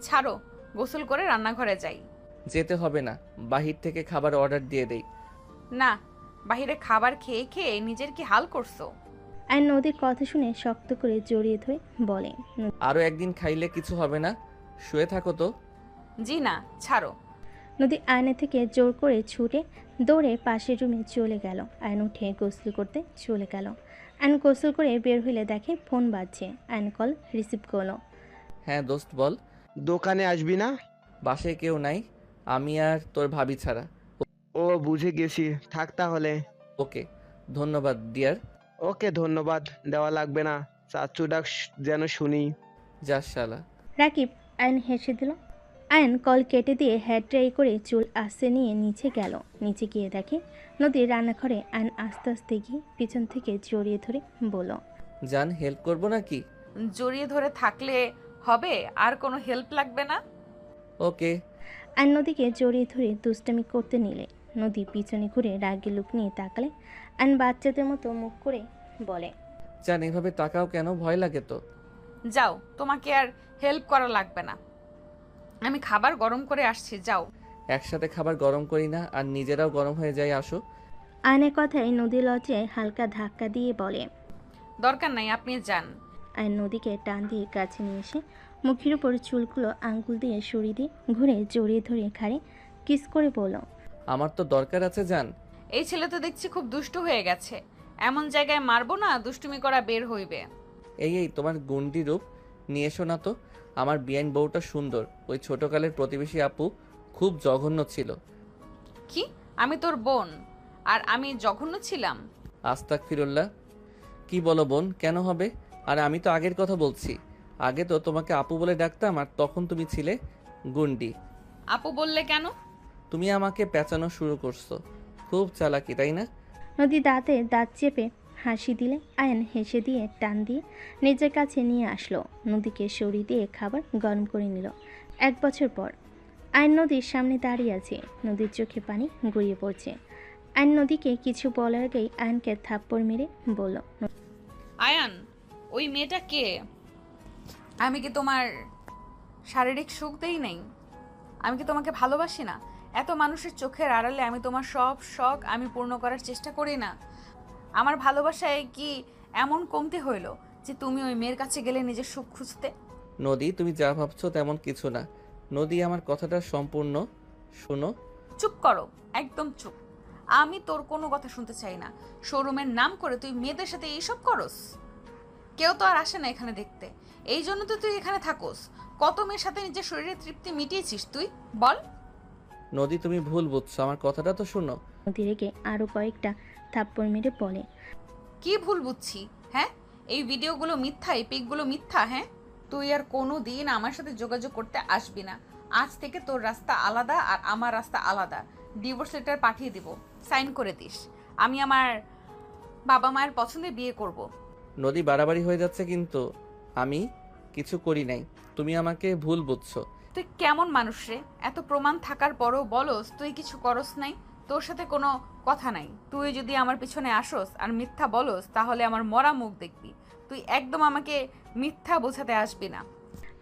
ছাড়ো, গোসল করে রান্নাঘরে যাই। যেতে হবে না, বাহির থেকে খাবার অর্ডার দিয়ে দেই। না, বাইরে খাবার খেয়ে খেয়ে নিজের কি হাল করছো? আয়ন নদীর কথা শুনে শক্ত করে জড়িয়ে ধরে বলে, আরও একদিন খাইলে কিছু হবে না, শুয়ে থাকো তো। জি না, ছাড়ো। নদী আয়নের থেকে জোর করে ছুটে দৌড়ে পাশের রুমে চলে গেল। আয়ন উঠে গোসল করতে চলে গেল। আয়ন গোসল করে বের হইলে দেখে ফোন বাজছে। আয়ন কল রিসিভ করলো। হ্যাঁ দোস্ত বল। দোকানে আসবি না? বাসায় কেউ নাই, আমি আর তোর ভাবি ছাড়া। ও বুঝে গেছি, থাক তাহলে। ওকে, ধন্যবাদ ডিয়ার। ওকে, ধন্যবাদ দেওয়া লাগবে না, চাচু ডাক যেন শুনি। যা শালা। রাকিব আয়ন হেসে দিল। আয়ন কল কেটে দিয়ে হেয়ার ড্রাই করে চুল আস্তে নিয়ে নিচে গেল। নিচে গিয়ে দেখে নদীর রান্নাঘরে। আয়ন আস্তে আস্তে গিয়ে পিছন থেকে জড়িয়ে ধরে বলল, জান হেল্প করবো নাকি? জড়িয়ে ধরে থাকলে হবে, আর কোনো হেল্প লাগবে না। ওকে। আয়ন নদীকে জড়িয়ে ধরে দুষ্টামি করতে নিলে নদী পিছনে ঘুরে রাগি লুক নিয়ে তাকালে। আয়ন বাচ্চাদের মতো মুখ করে বলে, জান এভাবে তাকাও কেন, ভয় লাগে তো। যাও, তোমাকে আর হেল্প করা লাগবে না, আমি খাবার গরম করে আসছি, যাও। একসাথে খাবার গরম করি না, আর নিজেরাও গরম হয়ে যায়, আসো। আয়নের কথায় নদী লজ্জায় হালকা ধাক্কা দিয়ে বলে, দরকার নাই, আপনি যান। আয়ন নদীকে টান দিয়ে কাছে নিয়ে এসে মুখের উপর চুলগুলো আঙ্গুল দিয়ে সরিয়ে দিয়ে ঘুরে জড়িয়ে ধরে ঘাড়ে কিস করে বলল, আমার তো দরকার আছে জান। এই ছেলে তো দেখছি খুব দুষ্টু হয়ে গেছে, এমন জায়গায় মারবো না দুষ্টুমি করা বের হইবে। এই তোমার গুন্ডি রূপ নিয়ে এসো না তো। আমার বিয়ান বউটা সুন্দর, ওই ছোটকালের প্রতিবেশী আপু খুব জঘন্য ছিল। কি? আমি তোর বোন আর আমি জঘন্য ছিলাম? আস্তাক ফিরুল্লাহ। কি বলো বোন, কেন হবে? আর আমি তো আগের কথা বলছি, আগে তো তোমাকে আপু বলে ডাকতাম, আর তখন তুমি ছিলে গুন্ডি। আপু বললে কেন? তুমি আমাকে পেঁচানো শুরু করছো, খুব চালাকি তাই না? নদী দাঁতে দাঁত চেপে হাসি দিলে আয়ন হেসে দিয়ে টান দিয়ে নিজের কাছে নিয়ে আসলো। নদীকে সরিয়ে দিয়ে খাবার গরম করে নিল। 1 বছর পর আয়ন নদীর সামনে দাঁড়িয়ে আছে। নদীর চোখে পানি গড়িয়ে পড়ছে। আয়ন নদীকে কিছু বলার আগেই আয়নকে থাপ্পড় মেরে বলল, আয়ান, ওই মেয়েটা কে? আমি কি তোমার শারীরিক সুখ দেই নাই? আমি কি তোমাকে ভালোবাসি না? এত মানুষের চোখের আড়ালে আমি তোমার সব শখ আমি পূর্ণ করার চেষ্টা করি না? আমার ভালোবাসায় কি এমন কমতি হইল যে তুমি ওই মেয়ের কাছে গেলে নিজের সুখ খুঁজতে? নদী, তুমি যা ভাবছো তেমন কিছু না। নদী, আমার কথাটা সম্পূর্ণ শোনো। চুপ করো, একদম চুপ। আমি তোর কোনো কথা শুনতে চাই না। শোরুমের নাম করে তুই মেয়েদের সাথে এইসব করস? কেউ তো আর আসে না এখানে দেখতে, এই জন্য তো তুই এখানে থাকোস। কত মেয়ের সাথে নিজের শরীরের তৃপ্তি মিটিয়েছিস তুই, বল? নদী, তুমি ভুল বুঝছো, আমার কথাটা তো শোনো। নদী রেগে আরো কয়েকটা থাপ্পড় মেরে বলে, কি ভুল বুঝছি? হ্যাঁ, এই ভিডিওগুলো মিথ্যা, এই পিকগুলো মিথ্যা। হ্যাঁ, তুই আর কোনো দিন আমার সাথে যোগাযোগ করতে আসবি না। আজ থেকে তোর রাস্তা আলাদা আর আমার রাস্তা আলাদা। ডিভোর্স লেটার পাঠিয়ে দিব, সাইন করে দিস। আমি আমার বাবা মায়ের পছন্দে বিয়ে করব। নদী, বাড়াবাড়ি হয়ে যাচ্ছে কিন্তু। আমি কিছু করি নাই, তুমি আমাকে ভুল বুঝছো। তুই কেমন মানুষ রে? এত প্রমাণ থাকার পরেও বলস তুই কিছু করস নাই? তোর সাথে কোনো কথা নাই। তুই যদি আমার পিছনে আসোস আর মিথ্যা বলস তাহলে আমার মরা মুখ দেখবি। তুই একদম আমাকে মিথ্যা বোঝাতে আসবি না।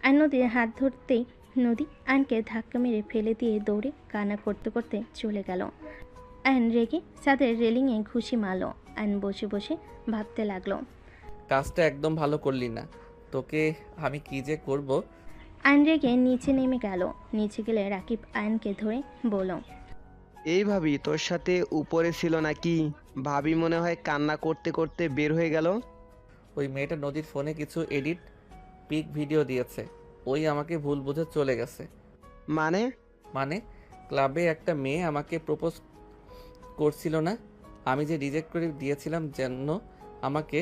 আয়ন নদীর হাত ধরতেই নদী আয়নকে ধাক্কা মেরে ফেলে দিয়ে দৌড়ে কান্না করতে করতে চলে গেল। আয়ন রেগে ছাদের রেলিংয়ে ঘুষি মারল। আয়ন বসে বসে ভাবতে লাগলো, কাজটা একদম ভালো করলি না, তোকে আমি কি যে করব। আয়ন রেগে নিচে নেমে গেল। নিচে গেলে রাকিব আয়নকে ধরে বলল, এই ভাবি তোর সাথে উপরে ছিল নাকি? ভাবি মনে হয় কান্না করতে করতে বের হয়ে গেল। ওই মেয়েটা নদীর ফোনে কিছু এডিট পিক ভিডিও দিয়েছে, ওই আমাকে ভুল বুঝে চলে গেছে। মানে ক্লাবে একটা মেয়ে আমাকে প্রপোজ করছিল না, আমি যে রিজেক্ট করে দিয়েছিলাম, যেন আমাকে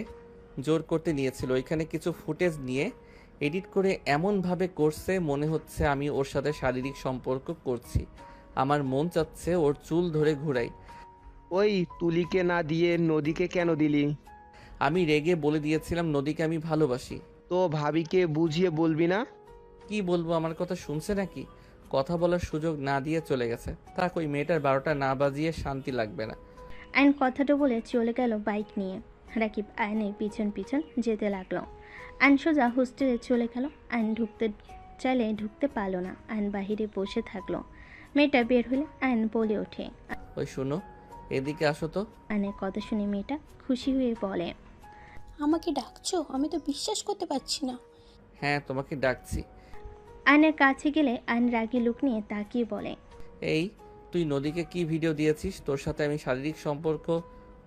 জোর করতে নিয়েছিল। ওইখানে কিছু ফুটেজ নিয়ে এডিট করে এমনভাবে করছে মনে হচ্ছে আমি ওর সাথে শারীরিক সম্পর্ক করছি। আমার মন চাচ্ছে ওর চুল ধরে ঘুরাই। ওই তুলিকে না দিয়ে নদীকে কেন দিলি? আমি রেগে বলে দিয়েছিলাম নদীকে আমি ভালোবাসি। তো ভাবিকে বুঝিয়ে বলবি না? কি বলবো, আমার কথা শুনছে নাকি? কথা বলার সুযোগ না দিয়ে চলে গেছে। থাক, ওই মেয়েটার 12টা না বাজিয়ে শান্তি লাগবে না। আয়ন কথাটা বলে চলে গেল বাইক নিয়ে। রাকিব আয়নের পিছন পিছন যেতে লাগলো। আয়ন সোজা হোস্টেলে চলে গেল। আয়ন ঢুকতে চাইলে ঢুকতে পারলো না। আয়ন বাহিরে বসে থাকলো। মেয়েটা বের হলে আয়ন বলে ওঠে। ওই শোনো, এদিকে আসো তো। আয়নের কথা শুনে মেয়েটা খুশি হয়ে বলে, আমাকে ডাকছো? আমি তো বিশ্বাস করতে পারছি না। হ্যাঁ, তোমাকে ডাকছি। আয়নের কাছে গেলে আয়ন রাগী লুক নিয়ে তাকিয়ে বলে, এই, তুই নদীকে কি ভিডিও দিয়েছিস তোর সাথে আমি শারীরিক সম্পর্ক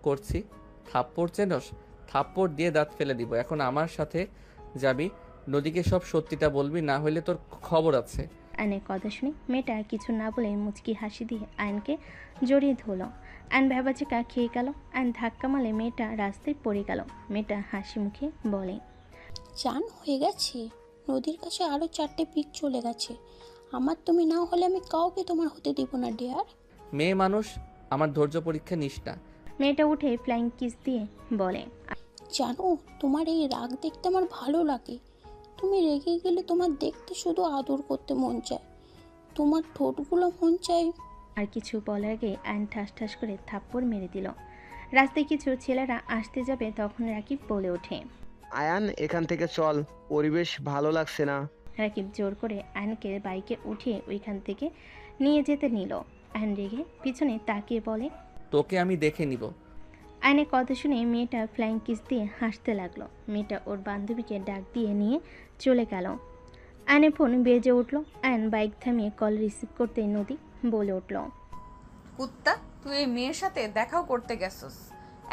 করছি? থাপ্পড় চেনস? থাপ্পড় দিয়ে দাঁত ফেলে দিব। এখন আমার সাথে যাবি, নদীকে সব সত্যিটা বলবি, না হলে তোর খবর আছে। আয়নের কথা শুনে মেয়েটা কিছু না বলে মুচকি হাসি দিয়ে আয়নকে জড়িয়ে ধরলো। আয়ন ভেবাচিকা খেয়ে গেল। আয়ন ধাক্কা মারলে মেয়েটা রাস্তায় পড়ে গেল। মেয়েটা হাসি মুখে বলে, চান হয়ে গেছে? নদীর কাছে আরও 4টে পিক চলে গেছে। আমার তুমি না হলে আমি কাউকে তোমার হতে দিব না ডিয়ার। মেয়ে মানুষ, আমার ধৈর্য পরীক্ষা নিস না। মেয়েটা উঠে ফ্লাইং কিস দিয়ে বলে, জানো, তোমার এই রাগ দেখতে আমার ভালো লাগে। তুমি রেগে গেলে তোমার দেখতে শুধু আদর করতে মন চায়, তোমার ঠোঁটগুলো মন চায়। আর কিছু বলার আগে আয়ন ঠাস ঠাস করে থাপ্পড় মেরে দিল। রাস্তায় কিছু ছেলেরা আসতে যাবে তখন রাকিব বলে ওঠে, আয়ান, এখান থেকে চল, পরিবেশ ভালো লাগছে না। রাকিব জোর করে আয়নকে বাইকে উঠিয়ে ওইখান থেকে নিয়ে যেতে নিল। আয়ন রেগে পিছনে তাকিয়ে বলে, তোকে আমি দেখে নিব। আয়নের কথা শুনে মেয়েটা ফ্লাইং কিস দিয়ে হাসতে লাগলো। মেয়েটা ওর বান্ধবীকে ডাক দিয়ে নিয়ে চলে গেল। আয়নের ফোন বেজে উঠলো। আয়ন বাইক থামিয়ে কল রিসিভ করতেই নদী বলে উঠল, কুত্তা, তুই এই মেয়ের সাথে দেখাও করতে গেছস?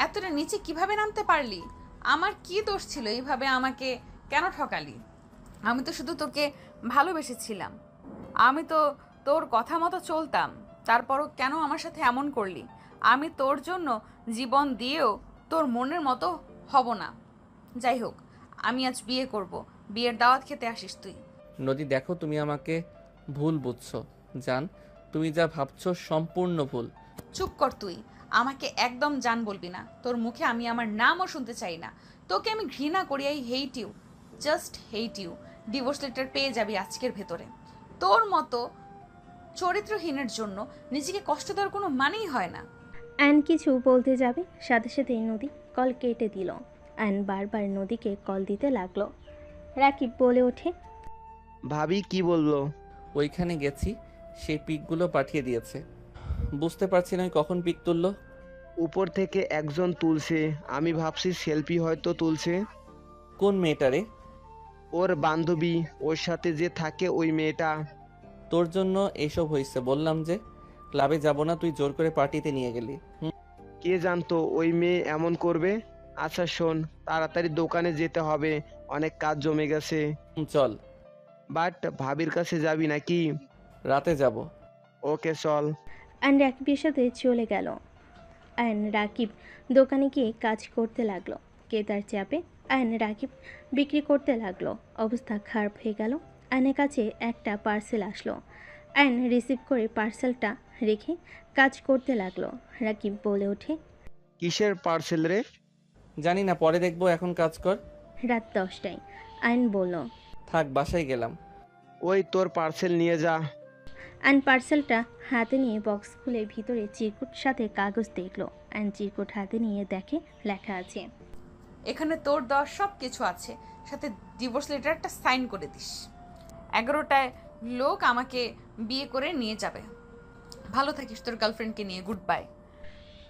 এতটা নিচে কিভাবে নামতে পারলি? আমার কি দোষ ছিল এইভাবে আমাকে কেন ঠকালি? আমি তো শুধু তোকে ভালোবেসেছিলাম। আমি তো তোর কথা মতো চলতাম, তারপরও কেন আমার সাথে এমন করলি? আমি তোর জন্য জীবন দিয়েও তোর মনের মতো হব না। যাই হোক, আমি আজ বিয়ে করব। বিয়ের দাওয়াত খেতে আসিস তুই। নদী, দেখো, তুমি আমাকে ভুল বুঝছো। জান, তুমি যা ভাবছো সম্পূর্ণ ভুল। চুপ কর তুই। আমাকে একদম জান বলবি না। তোর মুখে আমি আমার নামও শুনতে চাই না। তোকে আমি ঘৃণা করি। I hate you, just hate you. Divorce letter পেয়ে যাবি আজকের ভেতরে। তোর মতো চরিত্রহীনের জন্য নিজেকে কষ্ট দেওয়ার কোনো মানেই হয় না। আয়ন কিছু বলতে যাবে সাথে সাথেই নদী কল কেটে দিল। আয়ন বারবার নদীকে কল দিতে লাগলো। রাকিব বলে ওঠে, ভাবি কি বললো? ওইখানে গেছি, সেই পিকগুলো পাঠিয়ে দিয়েছে। বুঝতে পারছি না কখন পিক তুললো। উপর থেকে একজন তুলছে, আমি ভাবছি সেলফি হয়তো তুলছে। কোন মেয়েটারে? ওর বান্ধবী, ওর সাথে যে থাকে ওই মেয়েটা। তোর জন্য এইসব হয়েছে। বললাম যে ক্লাবে যাব না, তুই জোর করে পার্টিতে নিয়ে গেলি। কে জানতো ওই মেয়ে এমন করবে? আচ্ছা শোন, তাড়াতাড়ি দোকানে যেতে হবে, অনেক কাজ জমে গেছে। চল। বাট ভাবির কাছে যাবি নাকি? রাতে যাব। ওকে চল। আয়ন রাকিবের সাথে চলে গেল। আয়ন রাকিব দোকানে গিয়ে কাজ করতে লাগলো। কেতার চাপে আয়ন রাকিব বিক্রি করতে লাগলো। অবস্থা খারাপ হয়ে গেল। আয়নের কাছে একটা পার্সেল আসলো। আয়ন রিসিভ করে পার্সেলটা রেখে কাজ করতে লাগলো। রাকিব বলে ওঠে, কিসের পার্সেল রে? জানি না, পরে দেখবো, এখন কাজ কর। রাত 10টায়। আয়ন বলল, থাক, বাসায় গেলাম। ওই তোর পার্সেল নিয়ে যা। আয়ন পার্সেলটা হাতে নিয়ে বক্স খুলে ভিতরে চিরকুট সাথে কাগজ দেখলো। আয়ন চিরকুট হাতে নিয়ে দেখে লেখা আছে, এখানে তোর দেওয়া সব কিছু আছে, সাথে ডিভোর্স লেটারটা সাইন করে দিস। 11টায় লোক আমাকে বিয়ে করে নিয়ে যাবে। ভালো থাকিস তোর গার্লফ্রেন্ডকে নিয়ে। Good bye.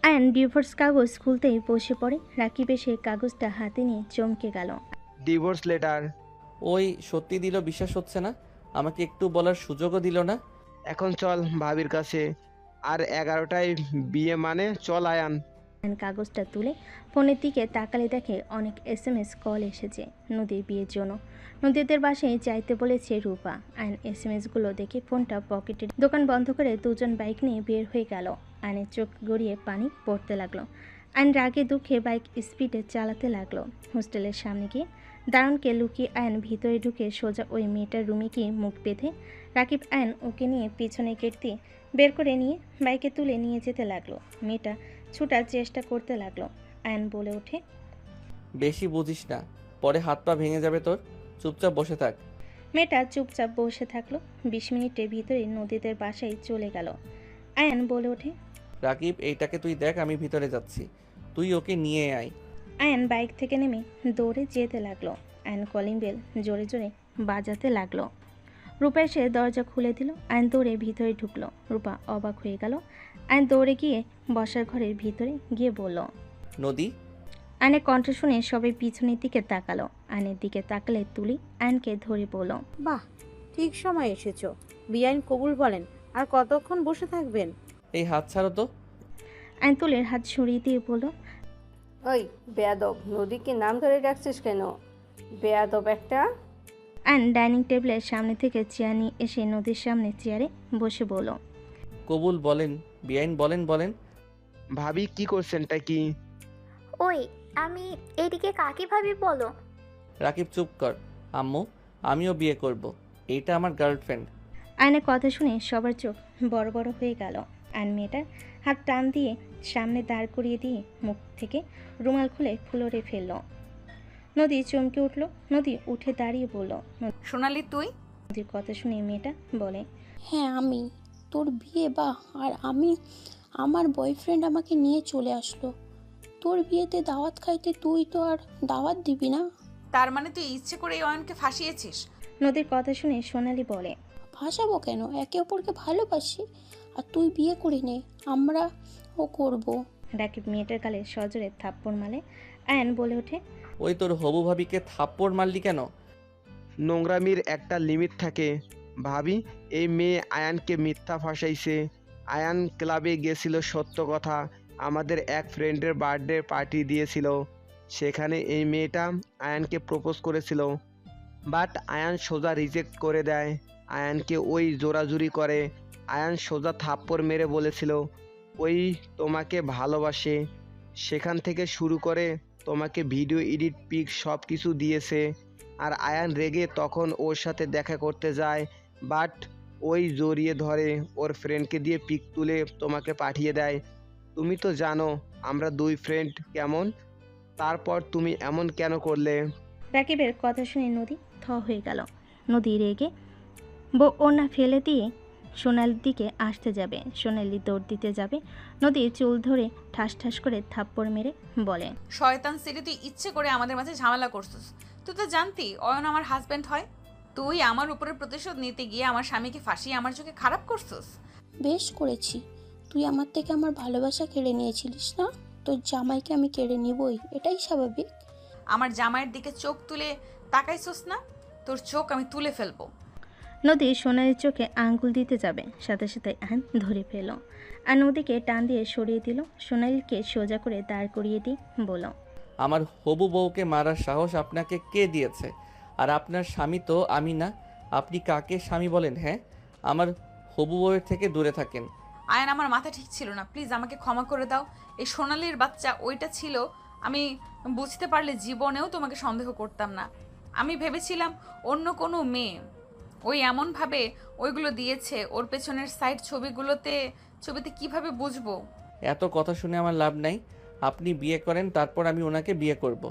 আয়ন ডিভোর্স কাগজ খুলতেই বসে পড়ে। রাকিব এসে কাগজটা হাতে নিয়ে চমকে গেল। Divorce letter? ওই সত্যি দিল, বিশ্বাস হচ্ছে না। আমাকে একটু বলার সুযোগও দিল না। এখন চল ভাবির কাছে, আর 11টায় বিয়ে মানে, চল আয়ান। আয়ন কাগজটা তুলে ফোনের দিকে তাকালে দেখে অনেক SMS কল এসেছে নদীর বিয়ের জন্য। নদীদের বাসায় যাইতে বলেছে রূপা। আয়ন SMSগুলো দেখে ফোনটা পকেটে দোকান বন্ধ করে দুজন বাইক নিয়ে বের হয়ে গেল। আয়নের চোখ গড়িয়ে পানি পড়তে লাগলো। আয়ন রাগে দুঃখে বাইক স্পিডে চালাতে লাগলো। হোস্টেলের সামনে গিয়ে দারুণকে লুকিয়ে আয়ন ভিতরে ঢুকে সোজা ওই মেয়েটার রুমে গিয়ে মুখ বেঁধে রাকিব আয়ন ওকে নিয়ে পিছনে গেট দিয়ে বের করে নিয়ে বাইকে তুলে নিয়ে যেতে লাগলো। মেয়েটা ছুটার চেষ্টা করতে লাগলো। আয়ান বলে ওঠে, বেশি বুঝিস না, পরে হাত পা ভেঙে যাবে তোর। চুপচাপ বসে থাক। মেয়েটা চুপচাপ বসে থাকলো। 20 মিনিটের ভিতরে নদীদের বাসায় চলে গেল। আয়ান বলে ওঠে, রাকিব, এইটাকে তুই দেখ, আমি ভিতরে যাচ্ছি, তুই ওকে নিয়ে আয়। আয়ান বাইক থেকে নেমে দৌড়ে যেতে লাগলো। আয়ান কলিং বেল জোরে জোরে বাজাতে লাগলো। রূপা এসে দরজা খুলে দিল। আয়ন দৌড়ে ভিতরে ঢুকলো। রূপা অবাক হয়ে গেল। আয়ন দৌড়ে গিয়ে বসার ঘরের ভিতরে গিয়ে বলল, নদী। আয়নের কণ্ঠ শুনে সবাই পিছনের দিকে তাকালো। আয়নের দিকে তাকালে তুলি আয়নকে ধরে বলল, বাহ, ঠিক সময় এসেছো। বিআইন কবুল বলেন। আর কতক্ষণ বসে থাকবেন? এই হাত ছাড়ো তো। আয়ন তুলির হাত সরিয়ে দিয়ে বলল, ওই বেয়াদব, নদীকে নাম ধরে ডাকছিস কেন? বেয়াদব একটা। আয়ন ডাইনিং টেবিলের সামনে থেকে চেয়ার নিয়ে এসে নদীর সামনে চেয়ারে বসে বলল, কবুল বলেন বিআইন, বলেন বলেন। ভাবি কি করছেনটা কি? ওই আমি এদিকে কাকে ভাবি বলো? রাকিব চুপ কর। আম্মু, আমিও বিয়ে করব, এইটা আমার গার্লফ্রেন্ড। আয়নের কথা শুনে সবার চোখ বড় বড় হয়ে গেল। আয়ন মেয়েটার হাত টান দিয়ে সামনে দাঁড় করিয়ে দিয়ে মুখ থেকে রুমাল খুলে ফ্লোরে ফেলল। নদী চমকে উঠল। নদী উঠে দাঁড়িয়ে বলল, সোনালি তুই? নদীর কথা শুনে মেয়েটা বলে, হ্যাঁ আমি। তোর বিয়ে আর আমার বয়ফ্রেন্ড আমাকে নিয়ে চলে আসলো। তোর বিয়েতে দাওয়াত খাইতে তুই তো আর দাওয়াত দিবি না? তার মানে তুই ইচ্ছে করে এই অয়নকে ফাঁসিয়েছিস? নদীর কথা শুনে সোনালি বলে, ভাসাবো কেন? একে অপরকে ভালোবাসি। আর তুই বিয়ে করে নে, আমরা ও করবো। রাকিব মেয়েটার গালে সজোরে থাপ্পড় মারে। আয়ন বলে ওঠে, ওই তোর হবু ভাবিকে থাপ্পড় মারলি কেন? নোংরামির একটা লিমিট থাকে ভাবি। এই মেয়ে আয়ানকে মিথ্যা ফাঁসাইছে। আয়ান ক্লাবে গেছিল, সত্য কথা, আমাদের এক ফ্রেন্ডের বার্থডে পার্টি দিয়েছিল। সেখানে এই মেয়েটা আয়ানকে প্রপোজ করেছিল, বাট আয়ান সোজা রিজেক্ট করে দেয়। আয়ানকে ওই জোরাজুরি করে। আয়ান সোজা থাপ্পড় মেরে বলেছিল ওই তোমাকে ভালোবাসে। সেখান থেকে শুরু করে তোমাকে ভিডিও এডিট পিক সব কিছু দিয়েছে। আর আয়ান রেগে তখন ওর সাথে দেখা করতে যায়, বাট ওই জড়িয়ে ধরে ওর ফ্রেন্ডকে দিয়ে পিক তুলে তোমাকে পাঠিয়ে দেয়। তুমি তো জানো আমরা দুই ফ্রেন্ড কেমন। তারপর তুমি এমন কেন করলে? রাকিবের কথা শুনে নদী থ হয়ে গেল। নদী রেগে ওনা ফেলে দিয়ে সোনালির দিকে আসতে যাবে। সোনালি দৌড় দিতে যাবে। নদীর চুল ধরে ঠাস ঠাস করে থাপ্পড় মেরে বলে, শয়তান সেরে তুই ইচ্ছে করে আমাদের মাঝে ঝামেলা করছিস। তুই তো জানতি অয়ন আমার হাজব্যান্ড হয়। তুই আমার উপরে প্রতিশোধ নিতে গিয়ে আমার স্বামীকে ফাঁসিয়ে আমার চোখে খারাপ করছিস। বেশ করেছি। তুই আমার থেকে আমার ভালোবাসা কেড়ে নিয়েছিলিস না? তোর জামাইকে আমি কেড়ে নিবই, এটাই স্বাভাবিক। আমার জামাইয়ের দিকে চোখ তুলে তাকাইছিস না? তোর চোখ আমি তুলে ফেলবো। নদী সোনালির চোখে আঙ্গুল দিতে যাবে, সাথে সাথে আয়ন ধরে ফেল আর নদীকে টান দিয়ে সরিয়ে দিল। সোনালিকে সোজা করে দাঁড় করিয়ে দিয়ে বলল, আমার হবু বউকে মারার সাহস আপনাকে কে দিয়েছে? আর আপনার স্বামী তো আমি না। আপনি কাকে স্বামী বলেন? হ্যাঁ, আমার হবু বউয়ের থেকে দূরে থাকেন। আয়ন, আমার মাথা ঠিক ছিল না, প্লিজ আমাকে ক্ষমা করে দাও। এই সোনালির বাচ্চা ওইটা ছিল। আমি বুঝতে পারলে জীবনেও তোমাকে সন্দেহ করতাম না। আমি ভেবেছিলাম অন্য কোনো মেয়ে। ওই এমনভাবে ওইগুলো দিয়েছে, ওর পেছনের সাইড ছবিতে কিভাবে বুঝবো? এত কথা শুনে আমার লাভ নাই। আপনি বিয়ে করেন, তারপর আমি ওনাকে বিয়ে করব।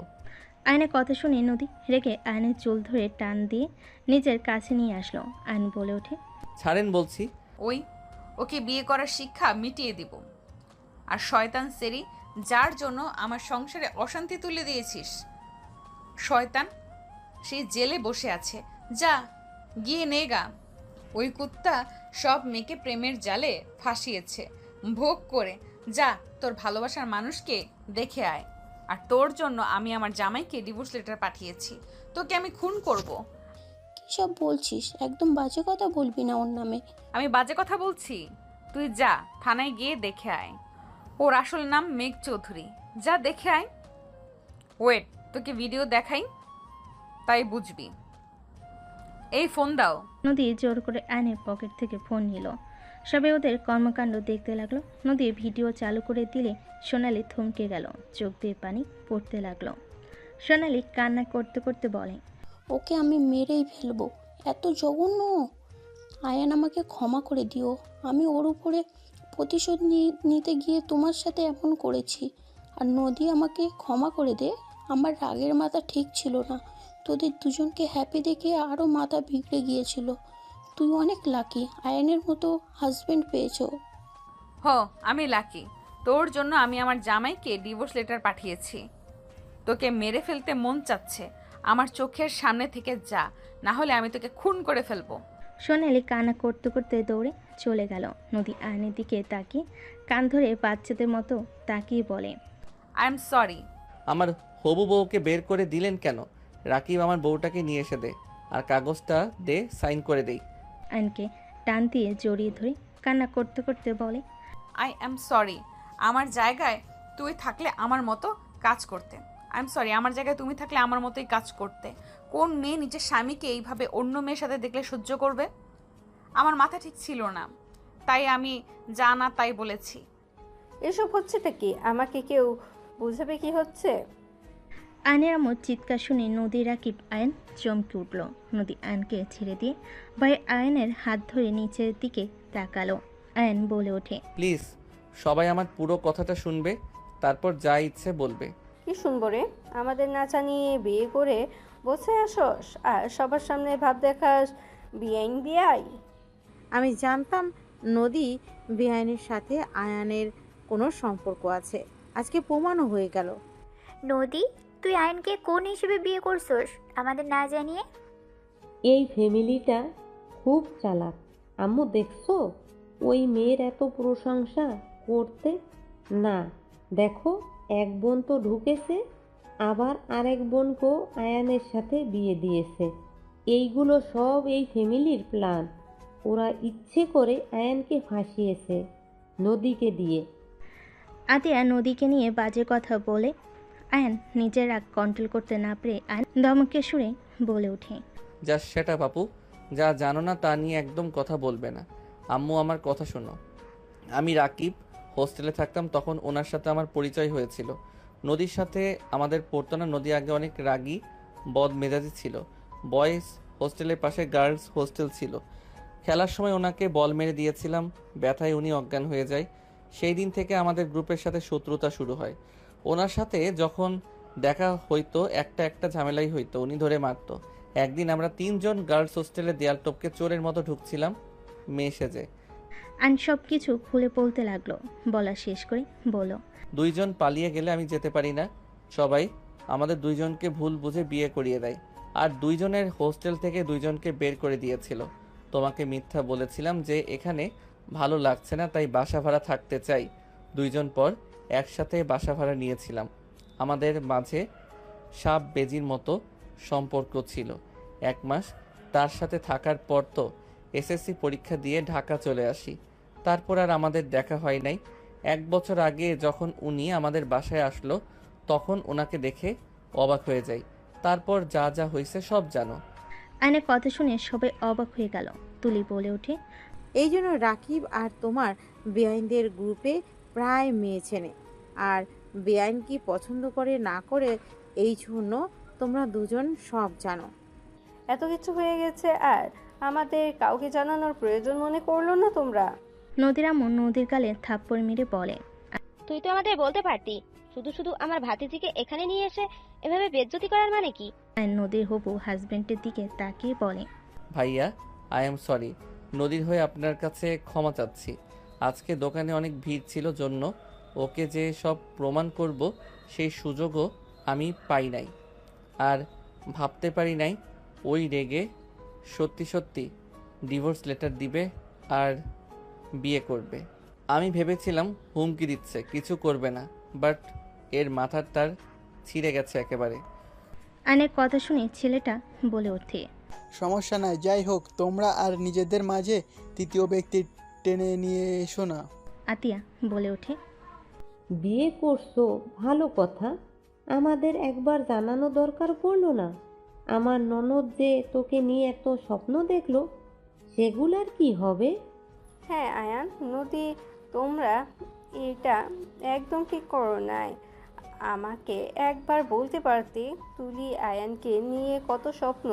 আয়নের কথা শুনে নদী রেগে আয়নের চুল ধরে টান দিয়ে নিজের কাছে নিয়ে আসলো। আয়ন বলে ওঠে, ছাড়েন বলছি। ওকে বিয়ে করার শিক্ষা মিটিয়ে দিব। আর শয়তান সেরি, যার জন্য আমার সংসারে অশান্তি তুলে দিয়েছিস, শয়তান সে জেলে বসে আছে। যা গিয়ে নেগা। ওই কুত্তা সব মেয়েকে প্রেমের জালে ফাঁসিয়েছে, ভোগ করে যা তোর ভালোবাসার মানুষকে দেখে আয়। আর তোর জন্য আমি আমার জামাইকে ডিভোর্স লেটার পাঠিয়েছি। তোকে আমি খুন করব। কী সব বলছিস? একদম বাজে কথা বলবি না ওর নামে। আমি বাজে কথা বলছি? তুই যা থানায় গিয়ে দেখে আয়। ওর আসল নাম মেঘ চৌধুরী। যা দেখে আয়। ওয়েট, তোকে ভিডিও দেখাই, তাই বুঝবি। এই ফোন দাও। নদী জোর করে আয়নের পকেট থেকে ফোন নিল। সবে ওদের কর্মকাণ্ড দেখতে লাগলো। নদী ভিডিও চালু করে দিলে সোনালি থমকে গেল, চোখ দিয়ে পানি পড়তে লাগলো। সোনালি কান্না করতে করতে বলে, ওকে আমি মেরেই ফেলবো। এত জঘন্য! আয়ান আমাকে ক্ষমা করে দিও। আমি ওর উপরে প্রতিশোধ নিতে গিয়ে তোমার সাথে এমন করেছি। আর নদী আমাকে ক্ষমা করে দে। আমার রাগের মাথা ঠিক ছিল না। তোদের দুজনকে হ্যাপি দেখে আরও মাথা বিগড়ে গিয়েছিল। তুই অনেক লাকি, আয়ানের মতো হাজবেন্ড পেয়েছো। আমি লাকি। তোর জন্য আমি আমার জামাইকে ডিভোর্স লেটার পাঠিয়েছি। তোকে মেরে ফেলতে মন চাচ্ছে, আমার চোখের সামনে থেকে যা, না হলে আমি তোকে খুন করে ফেলবো। সোনালি কান্না করতে করতে দৌড়ে চলে গেল। নদী আয়নের দিকে তাকিয়ে কান ধরে বাচ্চাদের মতো তাকিয়ে বলে, আই এম সরি। আমার হবু বউকে বের করে দিলেন কেন? রাকিব আমার বউটাকে নিয়ে এসে দে, আর কাগজটা দে, সাইন করে দেই। আয়নকে টান দিয়ে জড়িয়ে ধরে কান্না করতে করতে বলে, আই এম সরি। আমার জায়গায় তুই থাকলে আমার মতো কাজ করতে। আই এম সরি, আমার জায়গায় তুমি থাকলে আমার মতোই কাজ করতে। কোন মেয়ে নিজের স্বামীকে এইভাবে অন্য মেয়ের সাথে দেখলে সহ্য করবে? আমার মাথা ঠিক ছিল না, তাই আমি যা না তাই বলেছি। এসব হচ্ছেটা কি? আমাকে কেউ বুঝাবে কি হচ্ছে? আয়নের আম্মুর চিৎকার শুনে নদী রাকিব আয়ন চমকে উঠল। নদী আয়নকে ছেড়ে দিয়ে ভাই আয়নের হাত ধরে নিচের দিকে তাকালো। আয়ন বলে ওঠে, প্লিজ সবাই আমার পুরো কথাটা শুনবে, তারপর যা ইচ্ছে বলবে। কি শুনবো রে? আমাদের না জানিয়ে বিয়ে করে বসে আসস আর সবার সামনে ভাব দেখাস বিআইন বিআই। আমি জানতাম নদী বেআইনের সাথে আয়ানের কোনো সম্পর্ক আছে, আজকে প্রমাণও হয়ে গেল। নদী, তুই আয়নকে কোন হিসেবে বিয়ে করছস আমাদের না জানিয়ে? এই ফ্যামিলিটা খুব চালাক। আম্মু দেখছো ওই মেয়ের এত প্রশংসা করতে? না, দেখো এক বোন তো ঢুকেছে, আবার আরেক বোনকেও আয়ানের সাথে বিয়ে দিয়েছে। এইগুলো সব এই ফ্যামিলির প্ল্যান। ওরা ইচ্ছে করে আয়ানকে ফাঁসিয়েছে নদীকে দিয়ে। আতিয়া নদীকে নিয়ে বাজে কথা বলে আয়ন নিজের রাগ কন্ট্রোল করতে না পেরে আয়ন ধমকে সুরে বলে ওঠে, জাস্ট সেটা বাপু, যা জানো না তা নিয়ে একদম কথা বলবে না। আম্মু আমার কথা শোনো। আমি রাকিব হোস্টেলে থাকতাম, তখন ওনার সাথে আমার পরিচয় হয়েছিল। নদীর সাথে আমাদের পড়তো না। নদী আগে অনেক রাগী বদ মেজাজি ছিল। বয়েজ হোস্টেলের পাশে গার্লস হোস্টেল ছিল। খেলার সময় ওনাকে বল মেরে দিয়েছিলাম, ব্যথায় উনি অজ্ঞান হয়ে যায়। সেই দিন থেকে আমাদের গ্রুপের সাথে শত্রুতা শুরু হয়। ওনার সাথে যখন দেখা হইতো একটা ঝামেলাই হইতো, উনি ধরে মারতো। একদিন আমরা 3 জন গার্লস হোস্টেলে দেয়াল টপকে চোরের মতো ঢুকছিলাম মেয়ে সেজে। আয়ন সব কিছু খুলে বলতে লাগলো। বলা শেষ করে বলো, 2 জন পালিয়ে গেলে আমি যেতে পারি না। সবাই আমাদের 2 জনকে ভুল বুঝে বিয়ে করিয়ে দেয়, আর 2 জনের হোস্টেল থেকে 2 জনকে বের করে দিয়েছিল। তোমাকে মিথ্যা বলেছিলাম যে এখানে ভালো লাগছে না, তাই বাসা ভাড়া থাকতে চাই। 2 জন পর একসাথে বাসা ভাড়া নিয়েছিলাম। আমাদের মাঝে সাপ বেজির মতো সম্পর্ক ছিল। 1 মাস তার সাথে থাকার পর তো এসএসসি পরীক্ষা দিয়ে ঢাকা চলে আসি। তারপর আর আমাদের দেখা হয় নাই। 1 বছর আগে যখন উনি আমাদের বাসায় আসলো, তখন ওনাকে দেখে অবাক হয়ে যাই। তারপর যা যা হয়েছে সব জানো। আয়নের কথা শুনে সবাই অবাক হয়ে গেল। তুলি বলে ওঠে, এই জন্য রাকিব আর তোমার বেআইনদের গ্রুপে প্রায় মেয়ে চেনে, আর বেআইন কি পছন্দ করে না করে এই জন্য তোমরা 2 জন সব জানো। এত কিছু হয়ে গেছে আর আমাদের কাউকে জানানোর প্রয়োজন মনে করলো না তোমরা? নদীর আম্মু নদীর গালে থাপ্পড় মেরে বলে, তুই তো আমাদের বলতে পারতি। শুধু শুধু আমার ভাতিজিকে এখানে নিয়ে এসে এভাবে বেজ্জতি করার মানে কি? আয়ন নদীর হবু হাজবেন্ডের দিকে তাকিয়ে বলে, ভাইয়া, আই এম সরি। নদীর হয়ে আপনার কাছে ক্ষমা চাচ্ছি। আজকে দোকানে অনেক ভিড় ছিল জন্য ওকে যে সব প্রমাণ করব সেই সুযোগও আমি পাই নাই, আর ভাবতে পারি নাই ওই রেগে সত্যি সত্যি ডিভোর্স লেটার দিবে আর বিয়ে করবে। আমি ভেবেছিলাম হুমকি দিচ্ছে, কিছু করবে না, বাট এর মাথার তার ছিঁড়ে গেছে একেবারে। আয়নের কথা শুনে ছেলেটা বলে ওঠে, সমস্যা নাই, যাই হোক তোমরা আর নিজেদের মাঝে তৃতীয় ব্যক্তি টেনে নিয়ে এসো না। আতিয়া বলে ওঠে, বিয়ে করছো ভালো কথা, আমাদের একবার জানানো দরকার পড়লো না? আমার ননদ যে তোকে নিয়ে এত স্বপ্ন দেখলো, সেগুলার কি হবে? হ্যাঁ আয়ান, নদী, তোমরা এটা একদম ঠিক করো নাই। আমাকে একবার বলতে পারতে তুলি আয়ানকে নিয়ে কত স্বপ্ন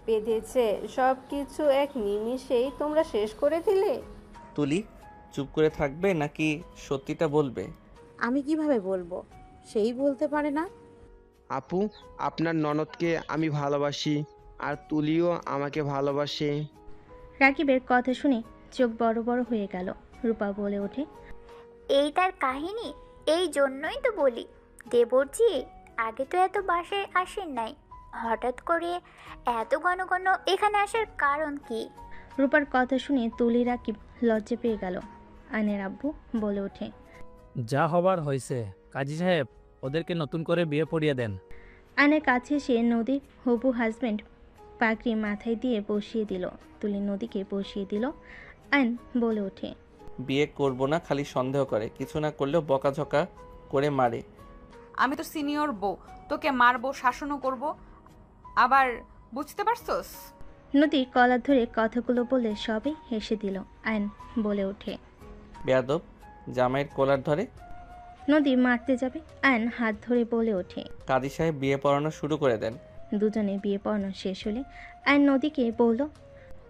বেঁধেছে সব কিছু এক নিমিষেই তোমরা শেষ করে দিলে। তুলি চুপ করে থাকবে নাকি সত্যিটা বলবে? আমি কিভাবে বলবো? সেই বলতে পারে না। আপু, আপনার ননদকে আমি ভালোবাসি, আর তুলিও আমাকে ভালোবাসে। রাকিবের কথা শুনে চোখ বড় বড় হয়ে গেল। রূপা বলে ওঠে, এই তার কাহিনী? এই জন্যই তো বলি দেবরজি আগে তো এত বাসায় আসেন নাই, হঠাৎ করে এত ঘন ঘন এখানে আসার কারণ কি? রূপার কথা শুনে তুলি রাকিব লজ্জা পেয়ে গেল। আয়নের আব্বু বলে ওঠে, যা হবার হয়েছে, কাজী সাহেব ওদেরকে নতুন করে বিয়ে পড়িয়ে দেন। আয়নের কাছে এসে নদীর হবু হাজব্যান্ড পাগড়ি মাথায় দিয়ে বসিয়ে দিল। তুলি নদীকে বসিয়ে দিল। আয়ন বলে ওঠে, বিয়ে করব না, খালি সন্দেহ করে, কিছু না করলেও বকাঝকা করে মারে। আমি তো সিনিয়র বউ, তোকে মারবো, শাসনও করব, আবার বুঝতে পারছস? নদী কলার ধরে কথাগুলো বলে সবে হেসে দিল। আয়ন বলে ওঠে, বেয়াদব, জামাইয়ের কোলার ধরে। নদী মারতে যাবে, আয়ন হাত ধরে বলে ওঠে। কাজী সাহেব বিয়ে পড়ানো শুরু করে দেন। দুজনে বিয়ে পড়ানো শেষ হলে আয়ন নদীকে বলল,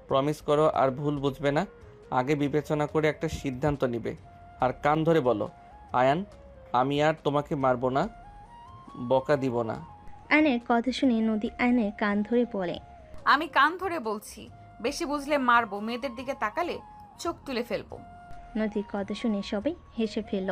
প্রমিস করো আর ভুল বুঝবে না, আগে বিবেচনা করে একটা সিদ্ধান্ত নিবে। আর কান ধরে বলো, আয়ান আমি আর তোমাকে মারবো না, বকা দিব না। আয়নের কথা শুনে নদী আয়নের কান ধরে বলে, আমি কান ধরে বলছি, বেশি বুঝলে মারবো, মেয়েদের দিকে তাকালে চোখ তুলে ফেলবো। নদীর কথা শুনে সবাই হেসে ফেলল।